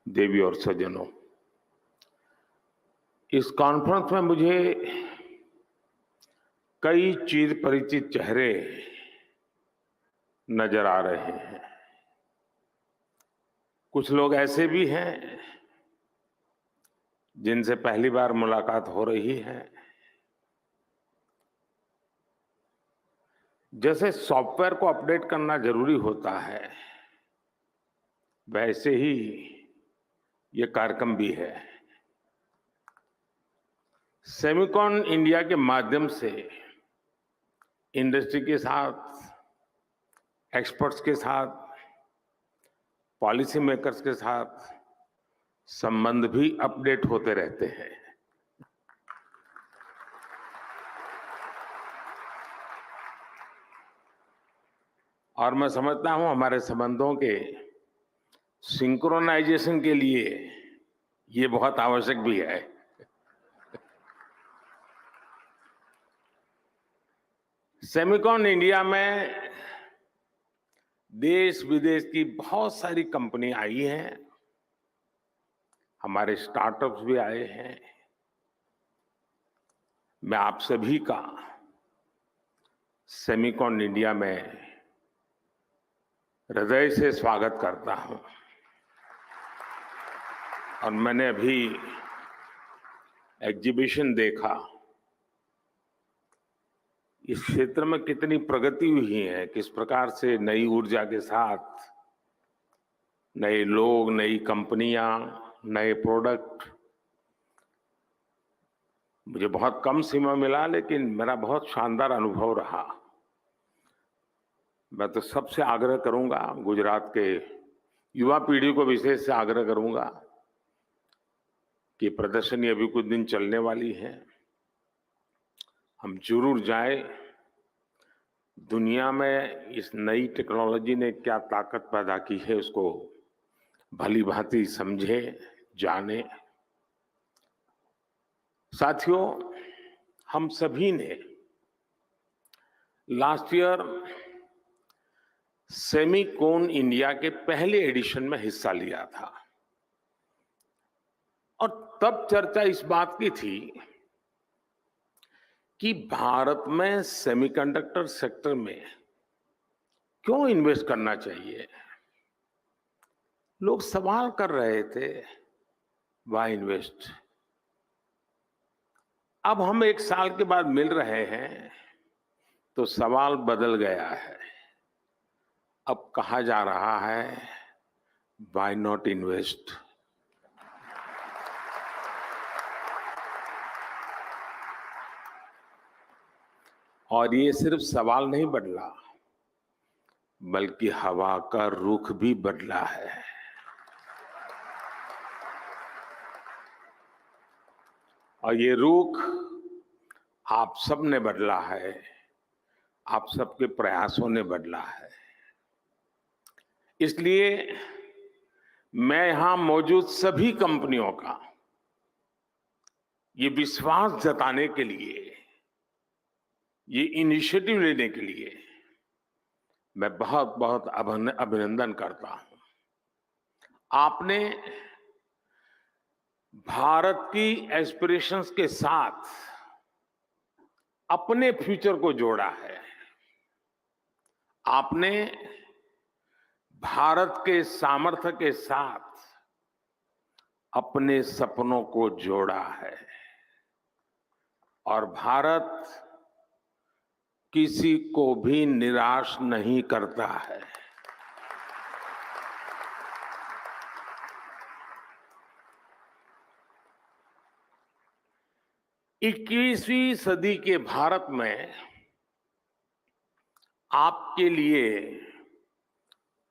देवी और सज्जनों, इस कॉन्फ्रेंस में मुझे कई चिर परिचित चेहरे नजर आ रहे हैं। कुछ लोग ऐसे भी हैं जिनसे पहली बार मुलाकात हो रही है। जैसे सॉफ्टवेयर को अपडेट करना जरूरी होता है, वैसे ही ये कार्यक्रम भी है। सेमिकॉन इंडिया के माध्यम से इंडस्ट्री के साथ, एक्सपर्ट्स के साथ, पॉलिसी मेकर्स के साथ संबंध भी अपडेट होते रहते हैं। और मैं समझता हूं हमारे संबंधों के सिंक्रोनाइजेशन के लिए ये बहुत आवश्यक भी है। सेमिकॉन इंडिया में देश विदेश की बहुत सारी कंपनी आई हैं, हमारे स्टार्टअप्स भी आए हैं। मैं आप सभी का सेमिकॉन इंडिया में हृदय से स्वागत करता हूं। और मैंने अभी एग्जीबिशन देखा, इस क्षेत्र में कितनी प्रगति हुई है, किस प्रकार से नई ऊर्जा के साथ नए लोग, नई कंपनियां, नए प्रोडक्ट। मुझे बहुत कम समय मिला, लेकिन मेरा बहुत शानदार अनुभव रहा। मैं तो सबसे आग्रह करूंगा, गुजरात के युवा पीढ़ी को विशेष से आग्रह करूंगा कि प्रदर्शनी अभी कुछ दिन चलने वाली है, हम जरूर जाएं। दुनिया में इस नई टेक्नोलॉजी ने क्या ताकत पैदा की है, उसको भली भांति समझे, जाने। साथियों, हम सभी ने लास्ट ईयर सेमिकॉन इंडिया के पहले एडिशन में हिस्सा लिया था और तब चर्चा इस बात की थी कि भारत में सेमीकंडक्टर सेक्टर में क्यों इन्वेस्ट करना चाहिए। लोग सवाल कर रहे थे, व्हाई इन्वेस्ट। अब हम 1 साल के बाद मिल रहे हैं तो सवाल बदल गया है। अब कहा जा रहा है, व्हाई नॉट इन्वेस्ट। और ये सिर्फ सवाल नहीं बदला, बल्कि हवा का रुख भी बदला है। और ये रुख आप सब ने बदला है, आप सबके प्रयासों ने बदला है। इसलिए मैं यहां मौजूद सभी कंपनियों का ये विश्वास जताने के लिए, ये इनिशिएटिव लेने के लिए मैं बहुत बहुत अभिनंदन करता हूं। आपने भारत की एस्पिरेशंस के साथ अपने फ्यूचर को जोड़ा है। आपने भारत के सामर्थ्य के साथ अपने सपनों को जोड़ा है और भारत किसी को भी निराश नहीं करता है। इक्कीसवीं सदी के भारत में आपके लिए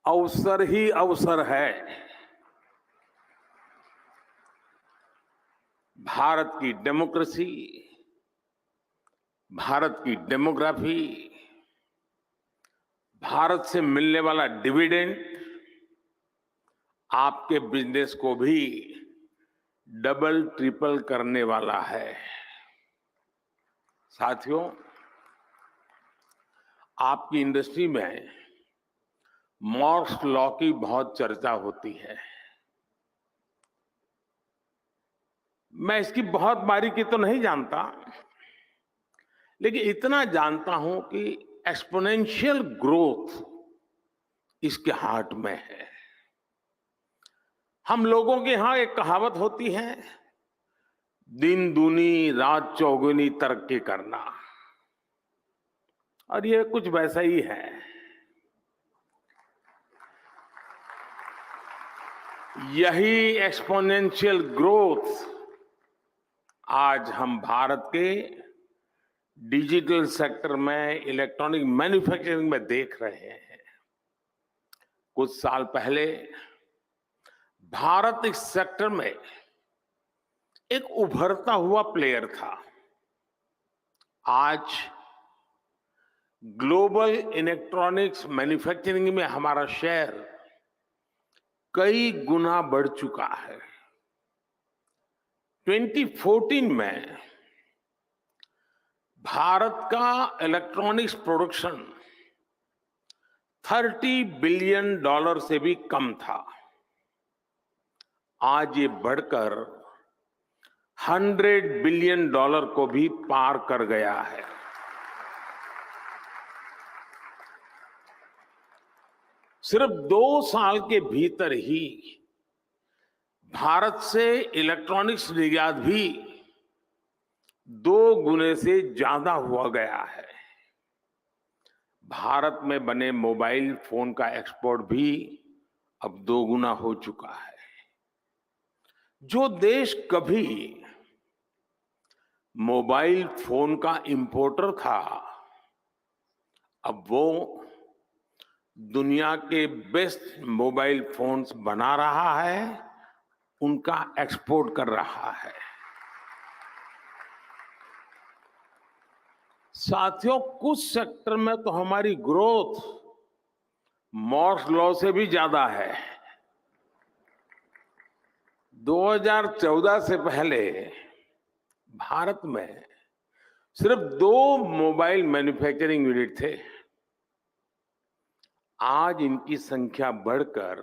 अवसर ही अवसर है। भारत की डेमोक्रेसी, भारत की डेमोग्राफी, भारत से मिलने वाला डिविडेंड आपके बिजनेस को भी डबल ट्रिपल करने वाला है। साथियों, आपकी इंडस्ट्री में मॉर्स लॉ की बहुत चर्चा होती है। मैं इसकी बहुत बारीकी तो नहीं जानता, लेकिन इतना जानता हूं कि एक्सपोनेंशियल ग्रोथ इसके हार्ट में है। हम लोगों के यहां एक कहावत होती है, दिन दूनी रात चौगुनी तरक्की करना, और ये कुछ वैसा ही है। यही एक्सपोनेंशियल ग्रोथ आज हम भारत के डिजिटल सेक्टर में, इलेक्ट्रॉनिक मैन्युफैक्चरिंग में देख रहे हैं। कुछ साल पहले भारत इस सेक्टर में एक उभरता हुआ प्लेयर था। आज ग्लोबल इलेक्ट्रॉनिक्स मैन्युफैक्चरिंग में हमारा शेयर कई गुना बढ़ चुका है। 2014 में भारत का इलेक्ट्रॉनिक्स प्रोडक्शन $30 बिलियन से भी कम था। आज ये बढ़कर $100 बिलियन को भी पार कर गया है। सिर्फ 2 साल के भीतर ही भारत से इलेक्ट्रॉनिक्स निर्यात भी 2 गुने से ज्यादा हुआ गया है। भारत में बने मोबाइल फोन का एक्सपोर्ट भी अब 2 गुना हो चुका है। जो देश कभी मोबाइल फोन का इंपोर्टर था, अब वो दुनिया के बेस्ट मोबाइल फोन्स बना रहा है, उनका एक्सपोर्ट कर रहा है। साथियों, कुछ सेक्टर में तो हमारी ग्रोथ मॉर्स लॉ से भी ज्यादा है। 2014 से पहले भारत में सिर्फ 2 मोबाइल मैन्युफैक्चरिंग यूनिट थे। आज इनकी संख्या बढ़कर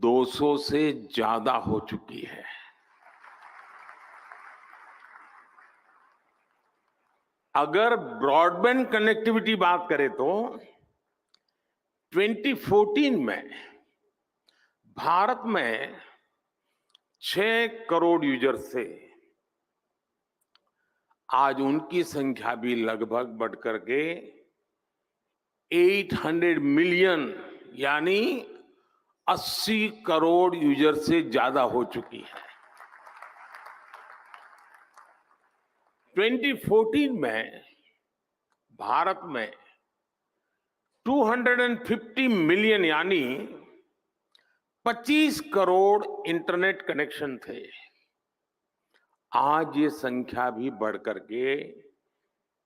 200 से ज्यादा हो चुकी है। अगर ब्रॉडबैंड कनेक्टिविटी बात करें तो 2014 में भारत में 6 करोड़ यूजर्स थे। आज उनकी संख्या भी लगभग बढ़कर के 800 मिलियन यानी 80 करोड़ यूजर से ज्यादा हो चुकी है। 2014 में भारत में 250 मिलियन यानी 25 करोड़ इंटरनेट कनेक्शन थे। आज ये संख्या भी बढ़कर के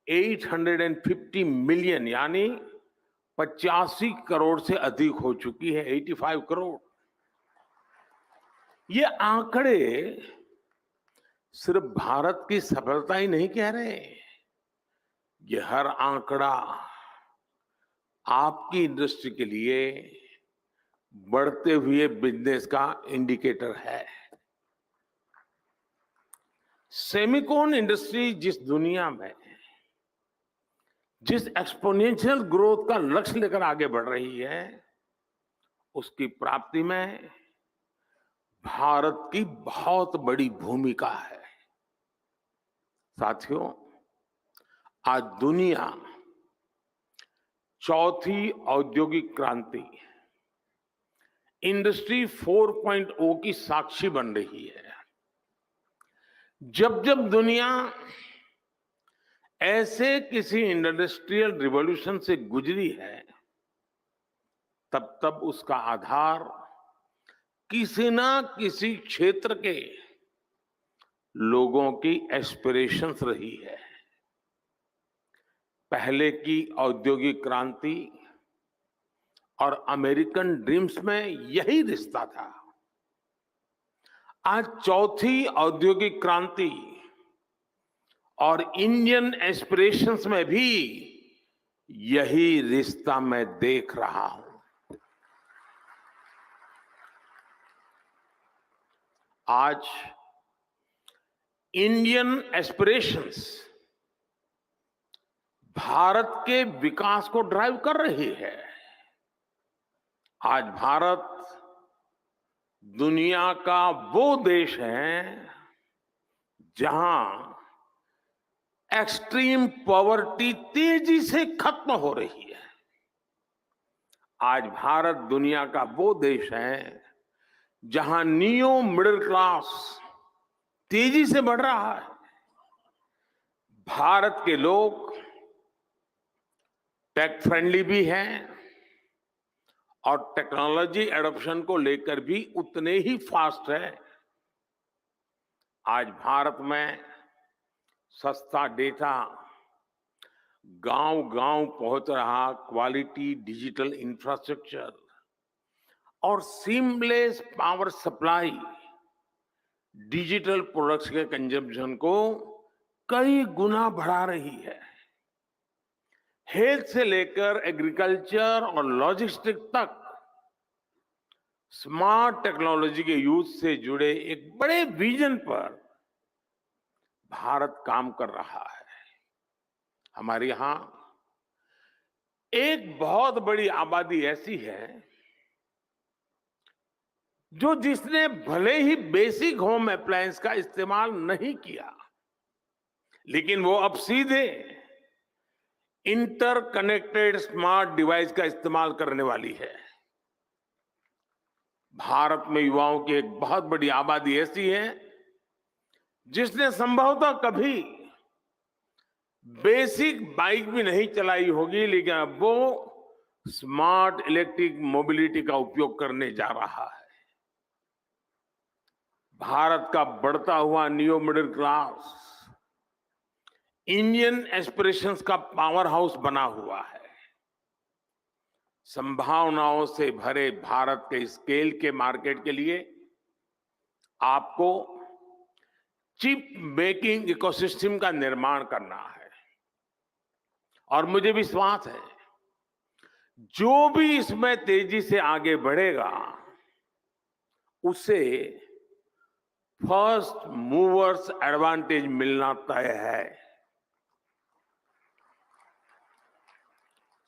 850 मिलियन यानी 85 करोड़ से अधिक हो चुकी है, 85 करोड़। ये आंकड़े सिर्फ भारत की सफलता ही नहीं कह रहे, ये हर आंकड़ा आपकी इंडस्ट्री के लिए बढ़ते हुए बिजनेस का इंडिकेटर है। सेमिकॉन इंडस्ट्री जिस दुनिया में जिस एक्सपोनेंशियल ग्रोथ का लक्ष्य लेकर आगे बढ़ रही है, उसकी प्राप्ति में भारत की बहुत बड़ी भूमिका है। साथियों, आज दुनिया चौथी औद्योगिक क्रांति इंडस्ट्री 4.0 की साक्षी बन रही है। जब जब दुनिया ऐसे किसी इंडस्ट्रियल रिवॉल्यूशन से गुजरी है, तब तब उसका आधार किसी ना किसी क्षेत्र के लोगों की एस्पिरेशंस रही है। पहले की औद्योगिक क्रांति और अमेरिकन ड्रीम्स में यही रिश्ता था। आज चौथी औद्योगिक क्रांति और इंडियन एस्पिरेशंस में भी यही रिश्ता मैं देख रहा हूं। आज इंडियन एस्पिरेशंस भारत के विकास को ड्राइव कर रही है। आज भारत दुनिया का वो देश है जहां एक्सट्रीम पॉवर्टी तेजी से खत्म हो रही है। आज भारत दुनिया का वो देश है जहां नियो मिडिल क्लास तेजी से बढ़ रहा है। भारत के लोग टेक फ्रेंडली भी हैं और टेक्नोलॉजी एडॉप्शन को लेकर भी उतने ही फास्ट है। आज भारत में सस्ता डेटा गांव-गांव पहुंच रहा, क्वालिटी डिजिटल इंफ्रास्ट्रक्चर और seamless power supply digital products के कंजम्पशन को कई गुना बढ़ा रही है। हेल्थ से लेकर एग्रीकल्चर और लॉजिस्टिक तक स्मार्ट टेक्नोलॉजी के यूज से जुड़े एक बड़े विजन पर भारत काम कर रहा है। हमारे यहां एक बहुत बड़ी आबादी ऐसी है जिसने भले ही बेसिक होम अप्लायंस का इस्तेमाल नहीं किया, लेकिन वो अब सीधे इंटरकनेक्टेड स्मार्ट डिवाइस का इस्तेमाल करने वाली है। भारत में युवाओं की एक बहुत बड़ी आबादी ऐसी है जिसने संभवतः कभी बेसिक बाइक भी नहीं चलाई होगी, लेकिन अब वो स्मार्ट इलेक्ट्रिक मोबिलिटी का उपयोग करने जा रहा है। भारत का बढ़ता हुआ neo middle class Indian aspirations का पावर हाउस बना हुआ है। संभावनाओं से भरे भारत के स्केल के मार्केट के लिए आपको चिप मेकिंग इकोसिस्टम का निर्माण करना है और मुझे विश्वास है जो भी इसमें तेजी से आगे बढ़ेगा उसे फर्स्ट मूवर्स एडवांटेज मिलना तय है।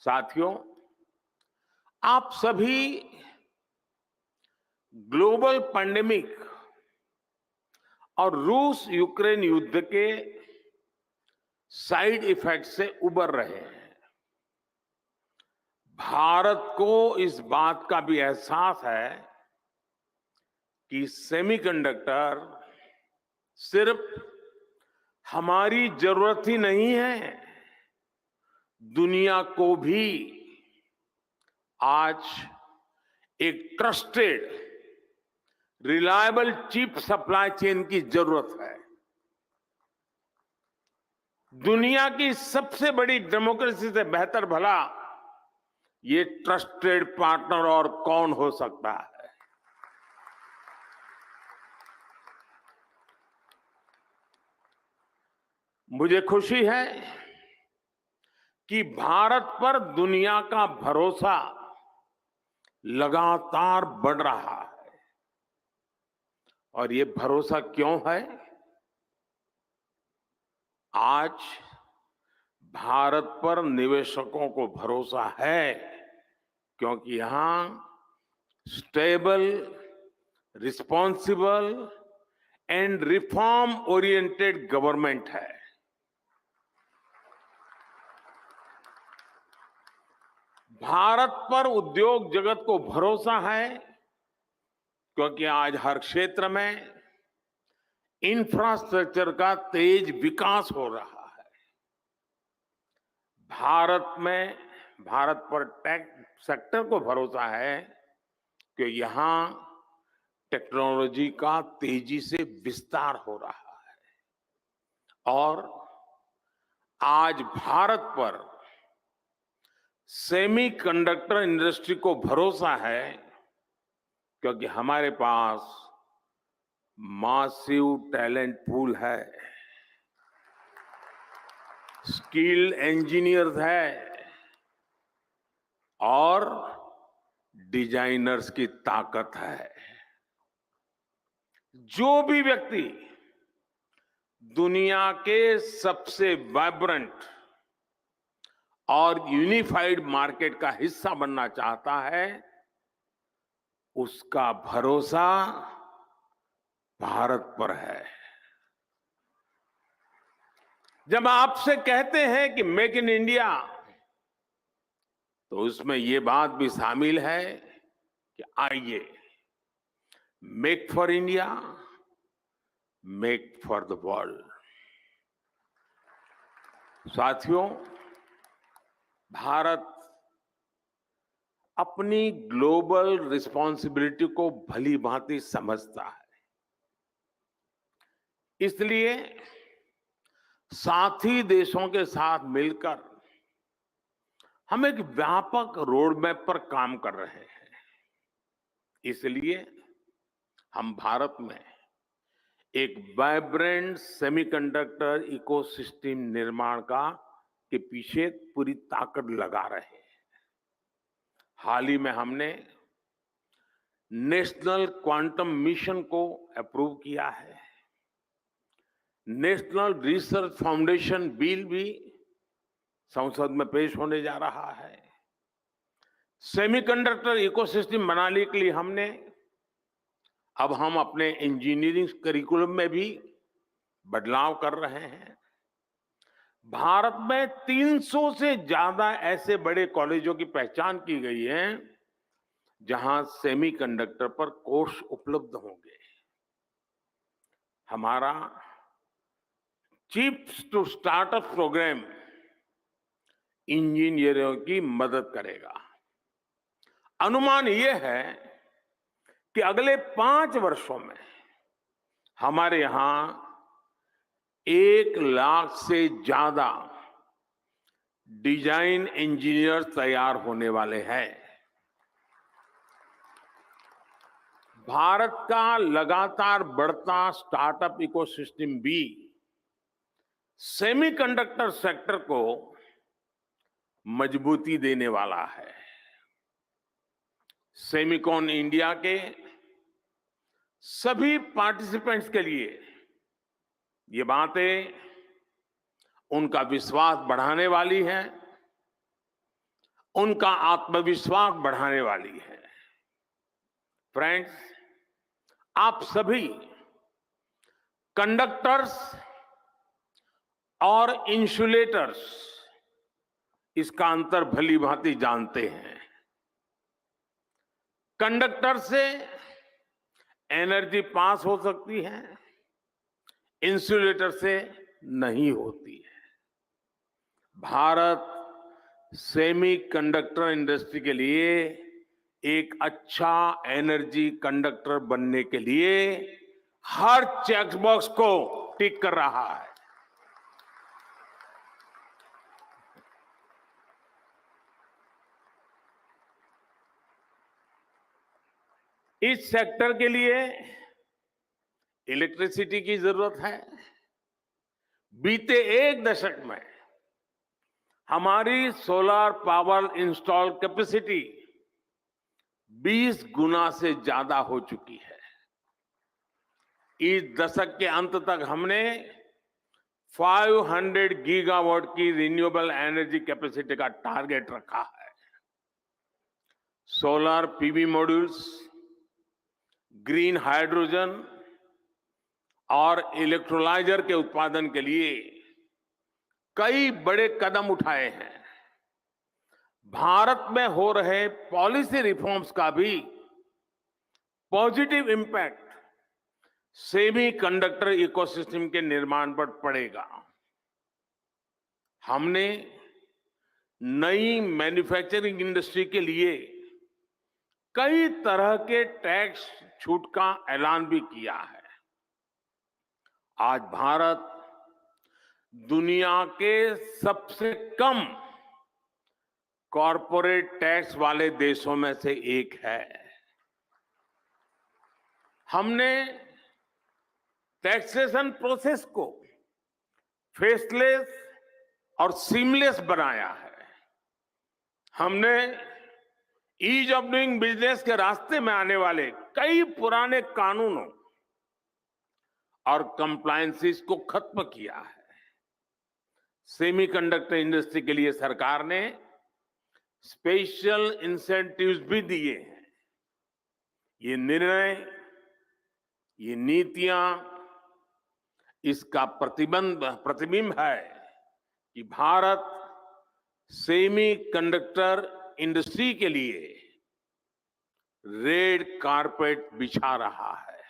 साथियों, आप सभी ग्लोबल पैंडेमिक और रूस यूक्रेन युद्ध के साइड इफेक्ट से उबर रहे हैं। भारत को इस बात का भी एहसास है कि सेमीकंडक्टर सिर्फ हमारी जरूरत ही नहीं है, दुनिया को भी आज एक trusted reliable chip supply chain की जरूरत है। दुनिया की सबसे बड़ी डेमोक्रेसी से बेहतर भला ये ट्रस्टेड पार्टनर और कौन हो सकता है। मुझे खुशी है कि भारत पर दुनिया का भरोसा लगातार बढ़ रहा है। और ये भरोसा क्यों है? आज भारत पर निवेशकों को भरोसा है क्योंकि यहां stable, responsible and reform oriented government है। भारत पर उद्योग जगत को भरोसा है क्योंकि आज हर क्षेत्र में इंफ्रास्ट्रक्चर का तेज विकास हो रहा है। भारत पर टेक सेक्टर को भरोसा है कि यहां टेक्नोलॉजी का तेजी से विस्तार हो रहा है। और आज भारत पर सेमीकंडक्टर इंडस्ट्री को भरोसा है क्योंकि हमारे पास मासिव टैलेंट पूल है, स्किल्ड इंजीनियर्स है और डिजाइनर्स की ताकत है। जो भी व्यक्ति दुनिया के सबसे वाइब्रेंट और यूनिफाइड मार्केट का हिस्सा बनना चाहता है, उसका भरोसा भारत पर है। जब आपसे कहते हैं कि मेक इन इंडिया, तो उसमें ये बात भी शामिल है कि आइए make for India, make for the world. साथियों, भारत अपनी ग्लोबल रिस्पॉन्सिबिलिटी को भली भांति समझता है। इसलिए साथी देशों के साथ मिलकर हम एक व्यापक रोड मैप पर काम कर रहे हैं। इसलिए हम भारत में एक वाइब्रेंट सेमीकंडक्टर इकोसिस्टम निर्माण के पीछे पूरी ताकत लगा रहे हैं। हाल ही में हमने नेशनल क्वांटम मिशन को अप्रूव किया है। नेशनल रिसर्च फाउंडेशन बिल भी संसद में पेश होने जा रहा है। सेमीकंडक्टर इकोसिस्टम बनाने के लिए हम अपने इंजीनियरिंग करिकुलम में भी बदलाव कर रहे हैं। भारत में 300 से ज्यादा ऐसे बड़े कॉलेजों की पहचान की गई है जहां सेमीकंडक्टर पर कोर्स उपलब्ध होंगे। हमारा चिप्स टू स्टार्टअप प्रोग्राम इंजीनियरों की मदद करेगा। अनुमान यह है कि अगले 5 वर्षों में हमारे यहां 1 लाख से ज्यादा डिजाइन इंजीनियर तैयार होने वाले हैं। भारत का लगातार बढ़ता स्टार्टअप इकोसिस्टम भी सेमीकंडक्टर सेक्टर को मजबूती देने वाला है। सेमिकॉन इंडिया के सभी पार्टिसिपेंट्स के लिए ये बातें उनका विश्वास बढ़ाने वाली हैं, उनका आत्मविश्वास बढ़ाने वाली है। फ्रेंड्स, आप सभी कंडक्टर्स और इंसुलेटर्स इसका अंतर भली भांति जानते हैं। कंडक्टर से एनर्जी पास हो सकती है, इंसुलेटर से नहीं होती है। भारत सेमीकंडक्टर इंडस्ट्री के लिए एक अच्छा एनर्जी कंडक्टर बनने के लिए हर चेक बॉक्स को टिक कर रहा है। इस सेक्टर के लिए इलेक्ट्रिसिटी की जरूरत है, बीते एक दशक में हमारी सोलर पावर इंस्टॉल कैपेसिटी 20 गुना से ज्यादा हो चुकी है। इस दशक के अंत तक हमने 500 गीगावाट की रिन्यूएबल एनर्जी कैपेसिटी का टारगेट रखा है। Solar PV modules, green hydrogen और इलेक्ट्रोलाइजर के उत्पादन के लिए कई बड़े कदम उठाए हैं। भारत में हो रहे पॉलिसी रिफॉर्म्स का भी पॉजिटिव इंपैक्ट सेमीकंडक्टर इकोसिस्टम के निर्माण पर पड़ेगा। हमने नई मैन्युफैक्चरिंग इंडस्ट्री के लिए कई तरह के टैक्स छूट का ऐलान भी किया है। आज भारत दुनिया के सबसे कम कॉरपोरेट टैक्स वाले देशों में से एक है। हमने टैक्सेशन प्रोसेस को फेसलेस और सीमलेस बनाया है। हमने ईज ऑफ डूइंग बिजनेस के रास्ते में आने वाले कई पुराने कानूनों और कंप्लायंसेस को खत्म किया है। सेमीकंडक्टर इंडस्ट्री के लिए सरकार ने स्पेशल इंसेंटिव्स भी दिए हैं। ये निर्णय, ये नीतियां इसका प्रतिबिंब है कि भारत सेमीकंडक्टर इंडस्ट्री के लिए रेड कारपेट बिछा रहा है।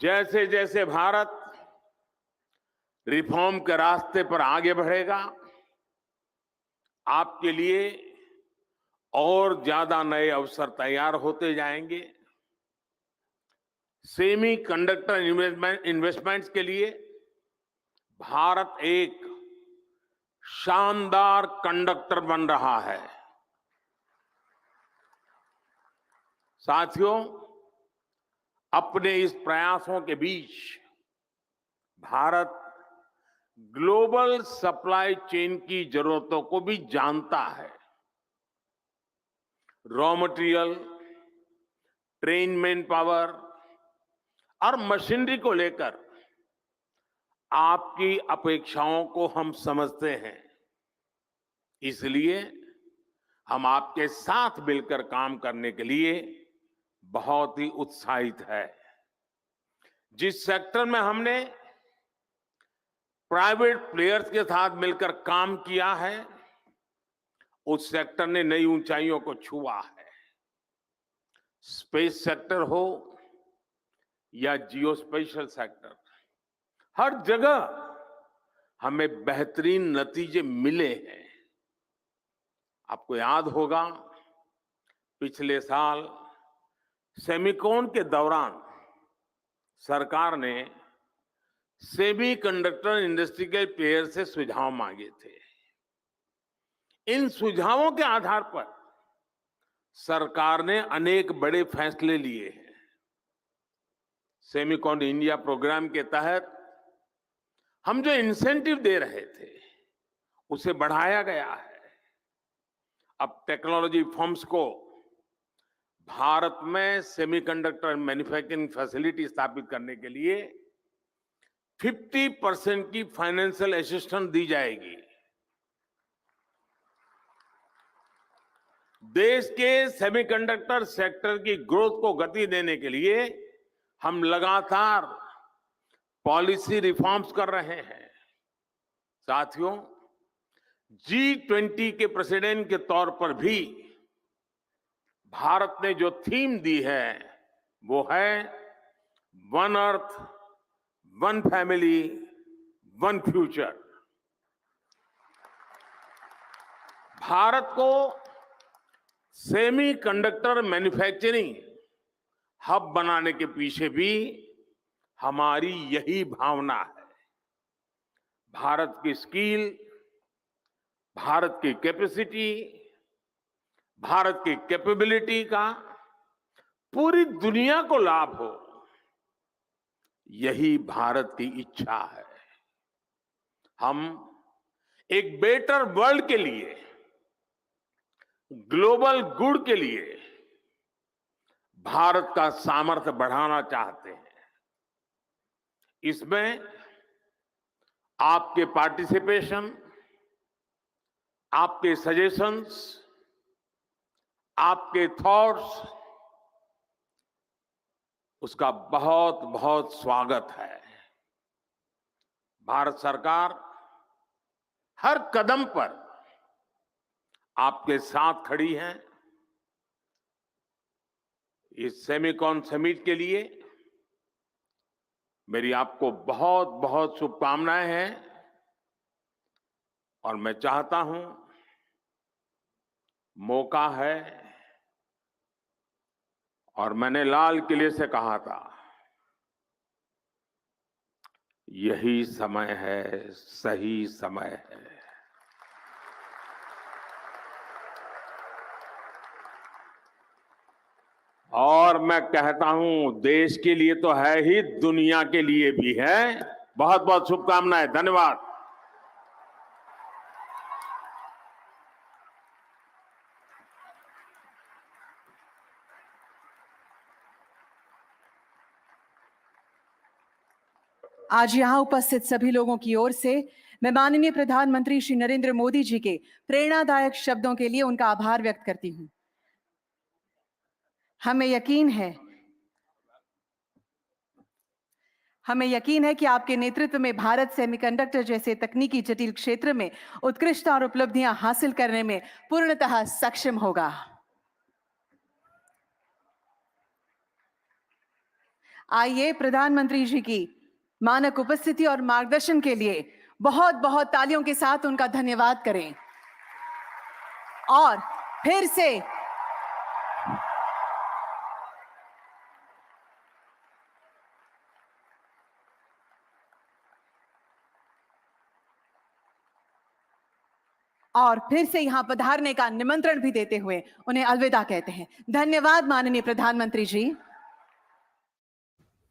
जैसे जैसे भारत रिफॉर्म के रास्ते पर आगे बढ़ेगा, आपके लिए और ज्यादा नए अवसर तैयार होते जाएंगे। सेमीकंडक्टर इन्वेस्टमेंट्स के लिए भारत एक शानदार कंडक्टर बन रहा है। साथियों, अपने इस प्रयासों के बीच भारत ग्लोबल सप्लाई चेन की जरूरतों को भी जानता है। Raw material, train man power और मशीनरी को लेकर आपकी अपेक्षाओं को हम समझते हैं। इसलिए हम आपके साथ मिलकर काम करने के लिए बहुत ही उत्साहित है। जिस सेक्टर में हमने प्राइवेट प्लेयर्स के साथ मिलकर काम किया है, उस सेक्टर ने नई ऊंचाइयों को छुआ है। स्पेस सेक्टर हो या जियोस्पेशल सेक्टर, हर जगह हमें बेहतरीन नतीजे मिले हैं। आपको याद होगा, पिछले साल सेमिकॉन के दौरान सरकार ने सेमीकंडक्टर इंडस्ट्री के प्लेयर से सुझाव मांगे थे। इन सुझावों के आधार पर सरकार ने अनेक बड़े फैसले लिए हैं। सेमिकॉन इंडिया प्रोग्राम के तहत हम जो इंसेंटिव दे रहे थे, उसे बढ़ाया गया है। अब टेक्नोलॉजी फर्म्स को भारत में सेमीकंडक्टर मैन्युफैक्चरिंग फैसिलिटी स्थापित करने के लिए 50% की फाइनेंशियल असिस्टेंस दी जाएगी। देश के सेमीकंडक्टर सेक्टर की ग्रोथ को गति देने के लिए हम लगातार पॉलिसी रिफॉर्म्स कर रहे हैं। साथियों, G20 के प्रेसिडेंट के तौर पर भी भारत ने जो थीम दी है, वो है one earth, one family, one future. Bharat को सेमीकंडक्टर मैन्युफैक्चरिंग हब बनाने के पीछे भी हमारी यही भावना है। भारत की स्किल, भारत की कैपेसिटी, भारत की कैपेबिलिटी का पूरी दुनिया को लाभ हो, यही भारत की इच्छा है। हम एक बेटर वर्ल्ड के लिए, ग्लोबल गुड के लिए भारत का सामर्थ्य बढ़ाना चाहते हैं। इसमें आपके पार्टिसिपेशन, आपके सजेशंस, आपके थॉट्स, उसका बहुत बहुत स्वागत है। भारत सरकार हर कदम पर आपके साथ खड़ी है। इस सेमिकॉन समिट के लिए मेरी आपको बहुत बहुत शुभकामनाएं हैं और मैं चाहता हूं, मौका है, और मैंने लाल किले से कहा था, यही समय है, सही समय है। और मैं कहता हूं, देश के लिए तो है ही, दुनिया के लिए भी है। बहुत बहुत शुभकामनाएं। धन्यवाद। आज यहाँ उपस्थित सभी लोगों की ओर से मैं माननीय प्रधानमंत्री श्री नरेंद्र मोदी जी के प्रेरणादायक शब्दों के लिए उनका आभार व्यक्त करती हूं। हमें यकीन है कि आपके नेतृत्व में भारत सेमीकंडक्टर जैसे तकनीकी जटिल क्षेत्र में उत्कृष्ट और उपलब्धियां हासिल करने में पूर्णतः सक्षम होगा। आइए प्रधानमंत्री जी की मानक उपस्थिति और मार्गदर्शन के लिए बहुत बहुत तालियों के साथ उनका धन्यवाद करें। और फिर से यहां पधारने का निमंत्रण भी देते हुए उन्हें अलविदा कहते हैं। धन्यवाद माननीय प्रधानमंत्री जी।